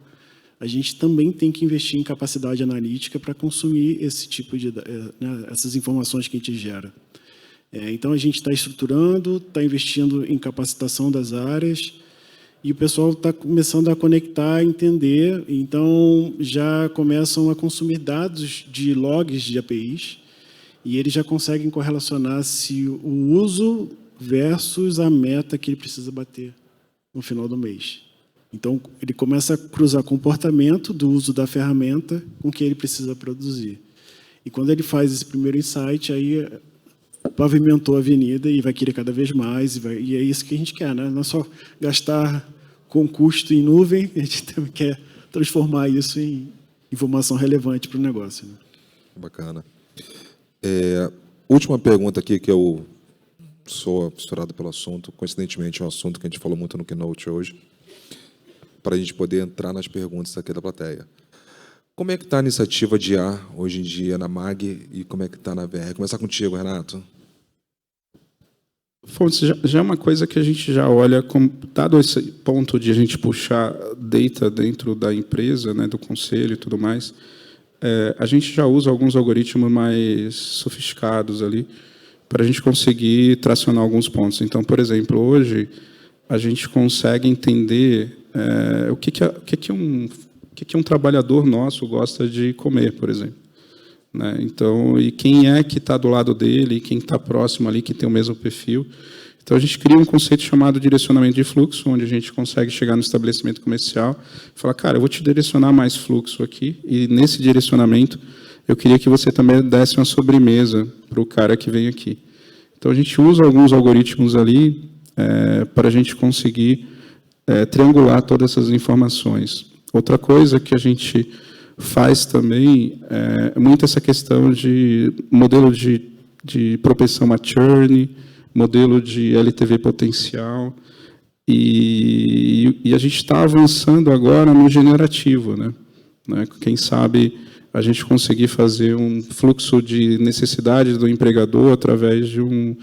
a gente também tem que investir em capacidade analítica para consumir esse tipo de, né, essas informações que a gente gera. Então, a gente está estruturando, está investindo em capacitação das áreas, e o pessoal está começando a conectar, entender, então já começam a consumir dados de logs de APIs, e eles já conseguem correlacionar se o uso versus a meta que ele precisa bater no final do mês. Então, ele começa a cruzar comportamento do uso da ferramenta com o que ele precisa produzir. E quando ele faz esse primeiro insight, aí pavimentou a avenida e vai querer cada vez mais, e é isso que a gente quer, né? Não é só gastar com custo em nuvem, a gente também quer transformar isso em informação relevante para o negócio, né? Bacana. Última pergunta aqui, que eu sou fissurado pelo assunto, coincidentemente é um assunto que a gente falou muito no Keynote hoje, para a gente poder entrar nas perguntas aqui da plateia. Como é que está a iniciativa de IA hoje em dia na MAG e como é que está na VR? Começar contigo, Renato. Fontes já é uma coisa que a gente já olha, dado esse ponto de a gente puxar data dentro da empresa, né, do conselho e tudo mais, a gente já usa alguns algoritmos mais sofisticados ali para a gente conseguir tracionar alguns pontos. Então, por exemplo, hoje a gente consegue entender o que um trabalhador nosso gosta de comer, por exemplo, né? Então, e quem é que está do lado dele, quem está próximo ali, que tem o mesmo perfil. Então, a gente cria um conceito chamado direcionamento de fluxo, onde a gente consegue chegar no estabelecimento comercial e falar, cara, eu vou te direcionar mais fluxo aqui, e nesse direcionamento eu queria que você também desse uma sobremesa para o cara que vem aqui. Então, a gente usa alguns algoritmos ali para a gente conseguir triangular todas essas informações. Outra coisa que a gente faz também é muito essa questão de modelo de propensão a churn, modelo de LTV potencial, e a gente está avançando agora no generativo, né? Quem sabe a gente conseguir fazer um fluxo de necessidades do empregador através de um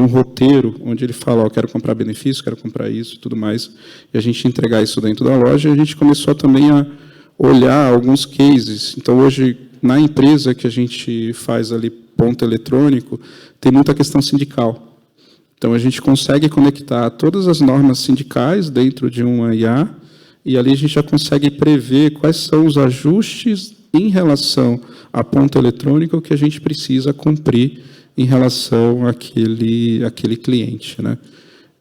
roteiro, onde ele fala, quero comprar benefício, quero comprar isso e tudo mais, e a gente entregar isso dentro da loja, e a gente começou também a olhar alguns cases. Então, hoje, na empresa que a gente faz ali ponto eletrônico, tem muita questão sindical. Então, a gente consegue conectar todas as normas sindicais dentro de uma IA, e ali a gente já consegue prever quais são os ajustes em relação a ponto eletrônico que a gente precisa cumprir em relação àquele cliente, né?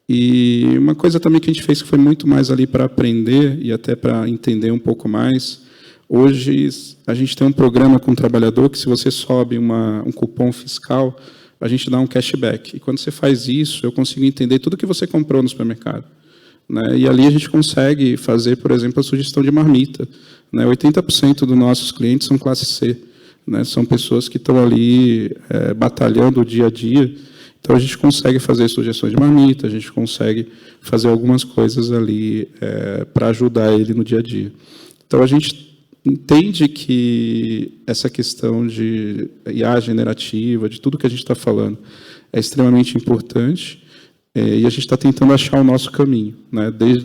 E uma coisa também que a gente fez que foi muito mais ali para aprender e até para entender um pouco mais. Hoje a gente tem um programa com o trabalhador que, se você sobe um cupom fiscal, a gente dá um cashback. E quando você faz isso, eu consigo entender tudo que você comprou no supermercado, né? E ali a gente consegue fazer, por exemplo, a sugestão de marmita, né? 80% dos nossos clientes são classe C, né? São pessoas que estão ali batalhando o dia a dia. Então, a gente consegue fazer sugestões de marmita, a gente consegue fazer algumas coisas ali para ajudar ele no dia a dia. Então, a gente entende que essa questão de IA generativa, de tudo que a gente está falando, é extremamente importante, e a gente está tentando achar o nosso caminho, né? Desde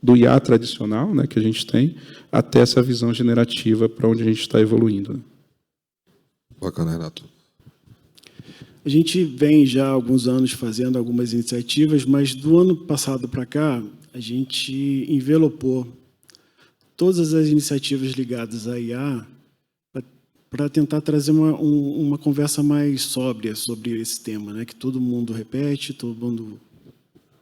do IA tradicional, né, que a gente tem, até essa visão generativa para onde a gente está evoluindo, né? Bacana, Renato. A gente vem já há alguns anos fazendo algumas iniciativas, mas do ano passado para cá, a gente envelopou todas as iniciativas ligadas à IA para tentar trazer uma conversa mais sóbria sobre esse tema, né? Que todo mundo repete, todo mundo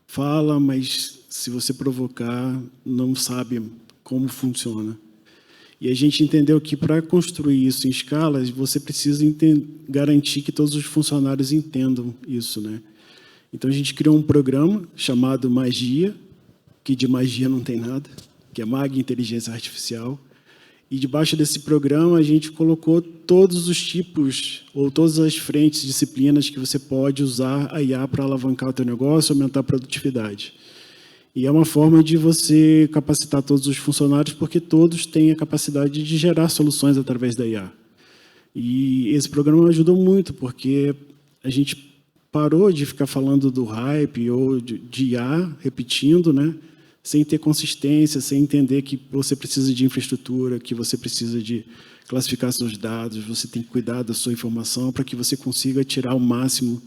fala, mas se você provocar, não sabe como funciona. E a gente entendeu que, para construir isso em escala, você precisa garantir que todos os funcionários entendam isso, né? Então, a gente criou um programa chamado Magia, que de magia não tem nada, que é MAG Inteligência Artificial. E, debaixo desse programa, a gente colocou todos os tipos, ou todas as frentes, disciplinas que você pode usar a IA para alavancar o teu negócio, aumentar a produtividade. E é uma forma de você capacitar todos os funcionários, porque todos têm a capacidade de gerar soluções através da IA. E esse programa ajudou muito, porque a gente parou de ficar falando do hype ou de IA, repetindo, né? Sem ter consistência, sem entender que você precisa de infraestrutura, que você precisa de classificar seus dados, você tem que cuidar da sua informação para que você consiga tirar o máximo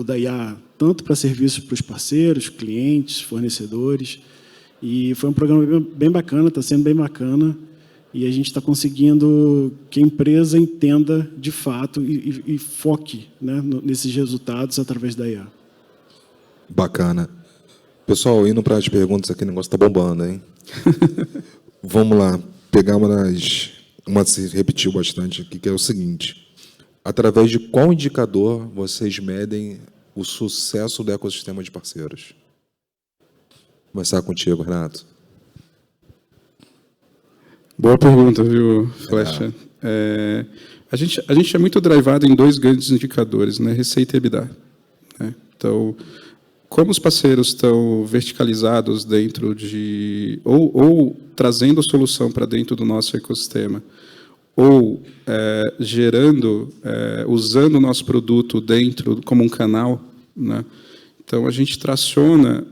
da IA, tanto para serviços para os parceiros, clientes, fornecedores. E foi um programa bem bacana, está sendo bem bacana, e a gente está conseguindo que a empresa entenda de fato e foque, né, nesses resultados através da IA. Bacana. Pessoal, indo para as perguntas aqui, o negócio está bombando, hein? Vamos lá, pegar uma que se repetiu bastante aqui, que é o seguinte: através de qual indicador vocês medem o sucesso do ecossistema de parceiros? Vou começar contigo, Renato. Boa pergunta, viu, Flecha? A gente é muito drivado em 2 grandes indicadores, né? Receita e EBITDA. Né? Então, como os parceiros estão verticalizados dentro de... ou trazendo solução para dentro do nosso ecossistema, ou gerando, usando o nosso produto dentro como um canal, né? Então, a gente traciona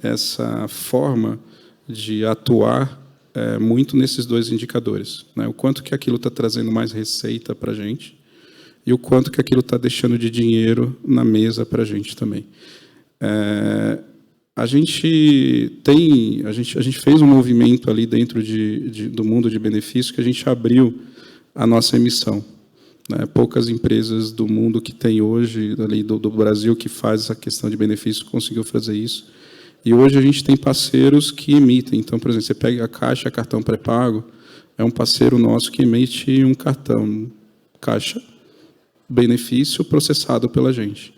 essa forma de atuar muito nesses 2 indicadores, né? O quanto que aquilo está trazendo mais receita para a gente e o quanto que aquilo está deixando de dinheiro na mesa para a gente também. A gente fez um movimento ali dentro do mundo de benefícios que a gente abriu a nossa emissão. Né? Poucas empresas do mundo que tem hoje, ali do Brasil, que faz essa questão de benefícios, conseguiu fazer isso. E hoje a gente tem parceiros que emitem. Então, por exemplo, você pega a Caixa Cartão Pré-Pago, é um parceiro nosso que emite um cartão Caixa, benefício processado pela gente.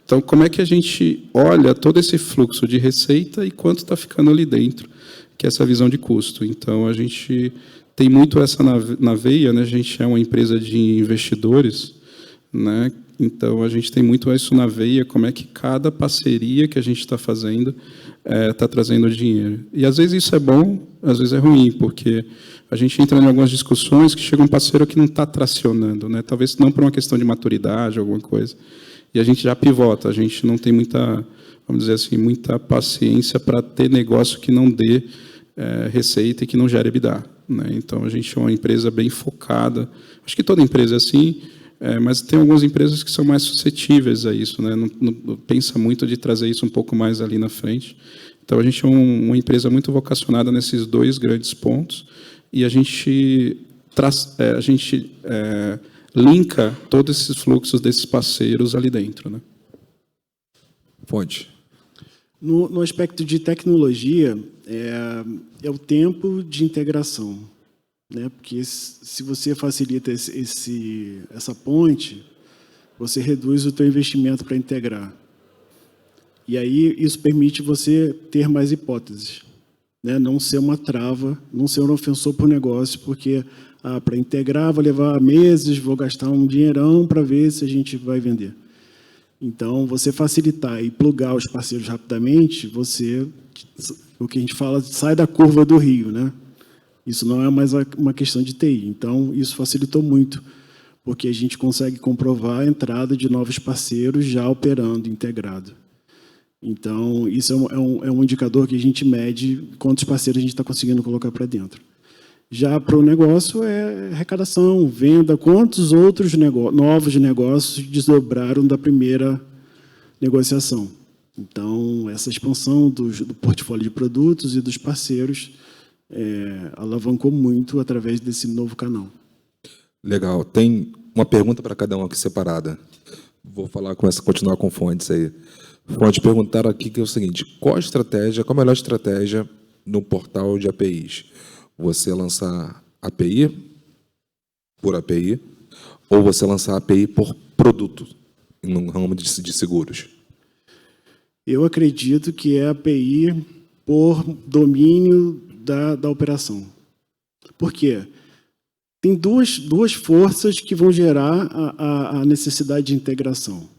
Então, como é que a gente olha todo esse fluxo de receita e quanto está ficando ali dentro, que é essa visão de custo. Então, a gente tem muito essa na veia, né? A gente é uma empresa de investidores, né? Então, a gente tem muito isso na veia, como é que cada parceria que a gente está fazendo está trazendo dinheiro. E, às vezes, isso é bom, às vezes é ruim, porque a gente entra em algumas discussões que chega um parceiro que não está tracionando, né? Talvez não por uma questão de maturidade, alguma coisa. E a gente já pivota, a gente não tem muita, vamos dizer assim, muita paciência para ter negócio que não dê receita e que não gere EBITDA. Né? Então, a gente é uma empresa bem focada. Acho que toda empresa é assim, mas tem algumas empresas que são mais suscetíveis a isso, né? Não pensa muito de trazer isso um pouco mais ali na frente. Então, a gente é uma empresa muito vocacionada nesses 2 grandes pontos e a gente linka todos esses fluxos desses parceiros ali dentro. Né? Fonte. No aspecto de tecnologia, é o tempo de integração. Né? Porque se você facilita essa ponte, você reduz o teu investimento para integrar. E aí isso permite você ter mais hipóteses. Né? Não ser uma trava, não ser um ofensor para o negócio, porque para integrar vou levar meses, vou gastar um dinheirão para ver se a gente vai vender. Então, você facilitar e plugar os parceiros rapidamente, o que a gente fala, sai da curva do rio, né? Isso não é mais uma questão de TI. Então, isso facilitou muito, porque a gente consegue comprovar a entrada de novos parceiros já operando integrado. Então, isso é um indicador que a gente mede quantos parceiros a gente está conseguindo colocar para dentro. Já para o negócio é arrecadação, venda, quantos outros novos negócios desdobraram da primeira negociação. Então, essa expansão do portfólio de produtos e dos parceiros alavancou muito através desse novo canal. Legal. Tem uma pergunta para cada um aqui separada. Vou continuar com fontes aí. Fontes perguntaram aqui que é o seguinte: qual a melhor estratégia no portal de APIs? Você lançar API por API ou você lançar API por produto no ramo de seguros? Eu acredito que é API por domínio da operação. Por quê? Tem duas forças que vão gerar a necessidade de integração.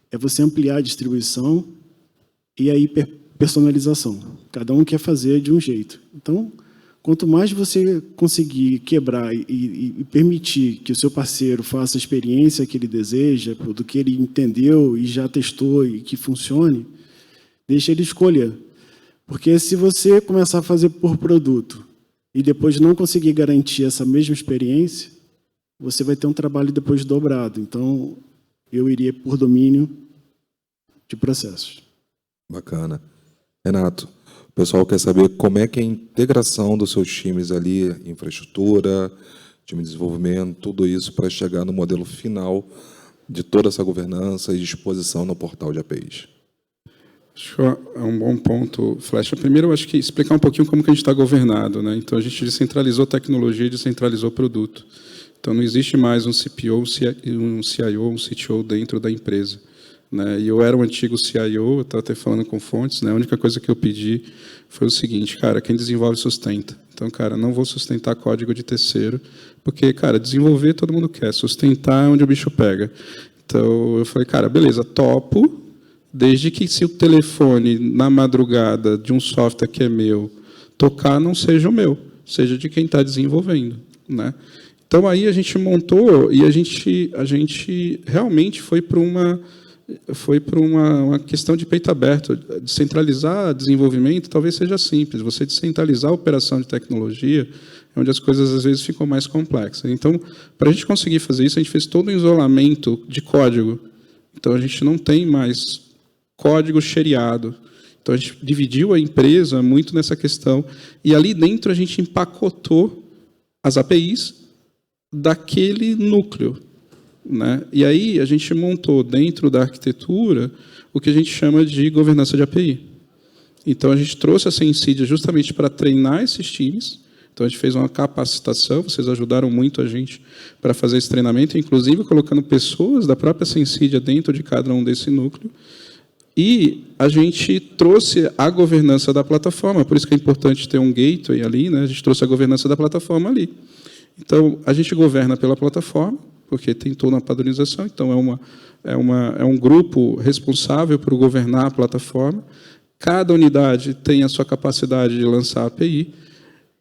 É você ampliar a distribuição e aí personalização. Cada um quer fazer de um jeito. Então, quanto mais você conseguir quebrar e permitir que o seu parceiro faça a experiência que ele deseja, do que ele entendeu e já testou e que funcione, deixa ele escolher. Porque se você começar a fazer por produto e depois não conseguir garantir essa mesma experiência, você vai ter um trabalho depois dobrado. Então, eu iria por domínio de processos. Bacana. Renato, o pessoal quer saber como é que é a integração dos seus times ali, infraestrutura, time de desenvolvimento, tudo isso para chegar no modelo final de toda essa governança e disposição no portal de APIs. Acho que é um bom ponto, Flecha. Primeiro, eu acho que explicar um pouquinho como que a gente está governado, né? Então, a gente descentralizou tecnologia e descentralizou produto. Então, não existe mais um CPO, um CIO, um CTO dentro da empresa, né? E eu era um antigo CIO, eu estava até falando com fontes, né? A única coisa que eu pedi foi o seguinte, cara, quem desenvolve sustenta. Então, cara, não vou sustentar código de terceiro, porque, cara, desenvolver todo mundo quer, sustentar é onde o bicho pega. Então, eu falei, cara, beleza, topo, desde que se o telefone, na madrugada, de um software que é meu, tocar, não seja o meu, seja de quem está desenvolvendo, né? Então, aí a gente montou e a gente realmente foi para uma questão de peito aberto. Descentralizar desenvolvimento talvez seja simples. Você descentralizar a operação de tecnologia é onde as coisas, às vezes, ficam mais complexas. Então, para a gente conseguir fazer isso, a gente fez todo um isolamento de código. Então, a gente não tem mais código shareado. Então, a gente dividiu a empresa muito nessa questão. E ali dentro a gente empacotou as APIs daquele núcleo, né? E aí a gente montou dentro da arquitetura o que a gente chama de governança de API. Então, a gente trouxe a Sensidia justamente para treinar esses times. Então, a gente fez uma capacitação, vocês ajudaram muito a gente para fazer esse treinamento, inclusive colocando pessoas da própria Sensidia dentro de cada um desse núcleo. E a gente trouxe a governança da plataforma, por isso que é importante ter um gateway ali, né? A gente trouxe a governança da plataforma ali. Então, a gente governa pela plataforma, porque tem toda uma padronização, então é um grupo responsável por governar a plataforma. Cada unidade tem a sua capacidade de lançar a API,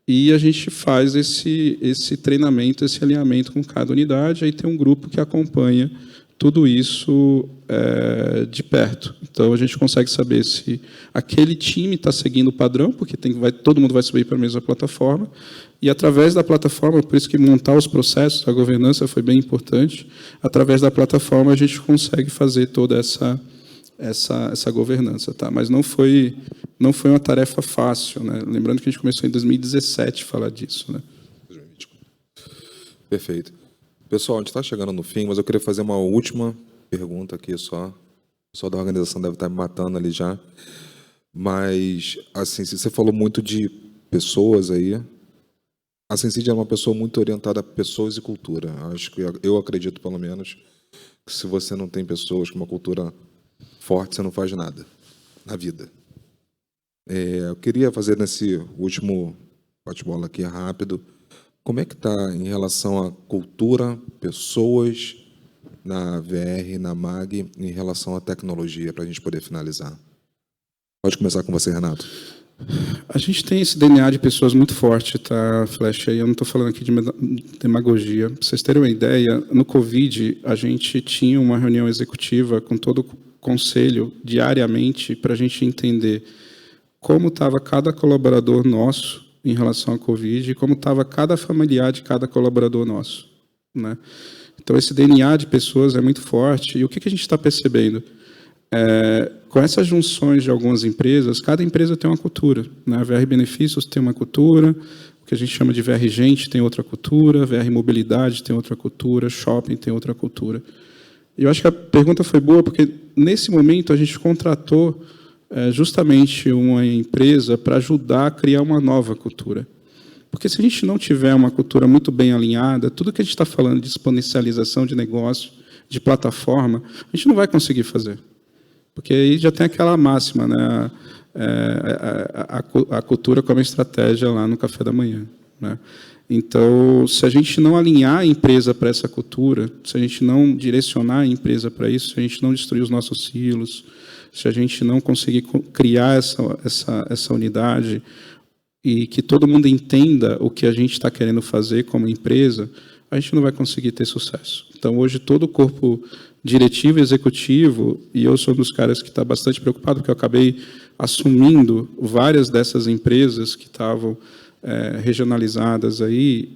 e a gente faz esse treinamento, esse alinhamento com cada unidade, aí tem um grupo que acompanha tudo isso de perto. Então, a gente consegue saber se aquele time está seguindo o padrão, porque todo mundo vai subir para a mesma plataforma, e, através da plataforma, por isso que montar os processos, a governança foi bem importante, através da plataforma a gente consegue fazer toda essa governança. Tá? Mas não foi uma tarefa fácil, né? Lembrando que a gente começou em 2017 a falar disso. Né? Perfeito. Pessoal, a gente está chegando no fim, mas eu queria fazer uma última pergunta aqui só. O pessoal da organização deve estar me matando ali já. Mas, assim, você falou muito de pessoas aí. A Sensidia é uma pessoa muito orientada a pessoas e cultura. Acho que eu acredito, pelo menos, que se você não tem pessoas com uma cultura forte, você não faz nada na vida. Eu queria fazer nesse último bate-bola aqui rápido. Como é que está em relação à cultura, pessoas na VR, na MAG, em relação à tecnologia, para a gente poder finalizar? Pode começar com você, Renato. A gente tem esse DNA de pessoas muito forte, tá, Flash? Eu não estou falando aqui de demagogia. Para vocês terem uma ideia, no Covid, a gente tinha uma reunião executiva com todo o conselho, diariamente, para a gente entender como estava cada colaborador nosso em relação à Covid e como estava cada familiar de cada colaborador nosso, né? Então, esse DNA de pessoas é muito forte. E o que a gente está percebendo? Com essas junções de algumas empresas, cada empresa tem uma cultura, né? A VR Benefícios tem uma cultura, o que a gente chama de VR Gente tem outra cultura, VR Mobilidade tem outra cultura, Shopping tem outra cultura. E eu acho que a pergunta foi boa, porque, nesse momento, a gente contratou justamente uma empresa para ajudar a criar uma nova cultura. Porque, se a gente não tiver uma cultura muito bem alinhada, tudo que a gente está falando de exponencialização de negócio, de plataforma, a gente não vai conseguir fazer. Porque aí já tem aquela máxima, né? A cultura como estratégia lá no café da manhã, né? Então, se a gente não alinhar a empresa para essa cultura, se a gente não direcionar a empresa para isso, se a gente não destruir os nossos silos, se a gente não conseguir criar essa unidade e que todo mundo entenda o que a gente está querendo fazer como empresa, a gente não vai conseguir ter sucesso. Então, hoje, todo o corpo diretivo e executivo, e eu sou um dos caras que está bastante preocupado, porque eu acabei assumindo várias dessas empresas que estavam regionalizadas aí,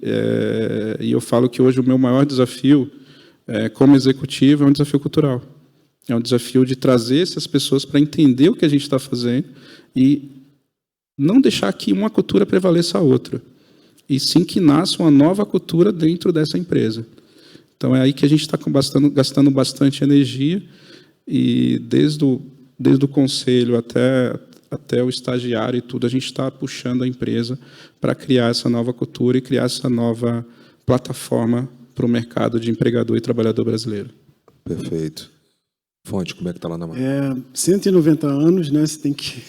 e eu falo que hoje o meu maior desafio como executivo é um desafio cultural. É um desafio de trazer essas pessoas para entender o que a gente está fazendo e não deixar que uma cultura prevaleça a outra, e sim que nasça uma nova cultura dentro dessa empresa. Então, é aí que a gente está gastando bastante energia, e desde o conselho até o estagiário e tudo, a gente está puxando a empresa para criar essa nova cultura e criar essa nova plataforma para o mercado de empregador e trabalhador brasileiro. Perfeito. Fonte, como é que está lá na marca? 190 anos, né? Você tem que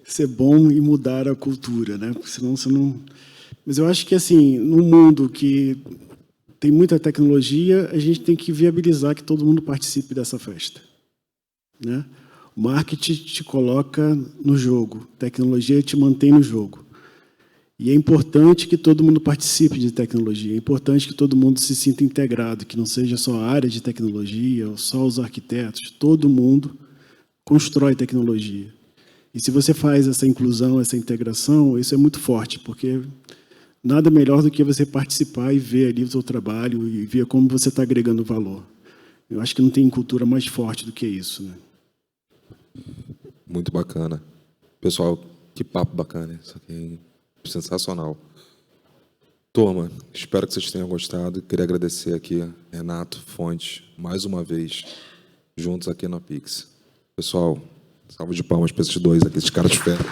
ser bom e mudar a cultura, né? Porque senão você não... Mas eu acho que, assim, num mundo que tem muita tecnologia, a gente tem que viabilizar que todo mundo participe dessa festa, né? O marketing te coloca no jogo, tecnologia te mantém no jogo. E é importante que todo mundo participe de tecnologia, é importante que todo mundo se sinta integrado, que não seja só a área de tecnologia, ou só os arquitetos, todo mundo constrói tecnologia. E se você faz essa inclusão, essa integração, isso é muito forte, porque nada melhor do que você participar e ver ali o seu trabalho e ver como você está agregando valor. Eu acho que não tem cultura mais forte do que isso, né? Muito bacana. Pessoal, que papo bacana. Isso aqui é sensacional. Turma, espero que vocês tenham gostado. Queria agradecer aqui Renato, Fonte, mais uma vez, juntos aqui na Pix. Pessoal, salve de palmas para esses dois aqui, esses caras de fera.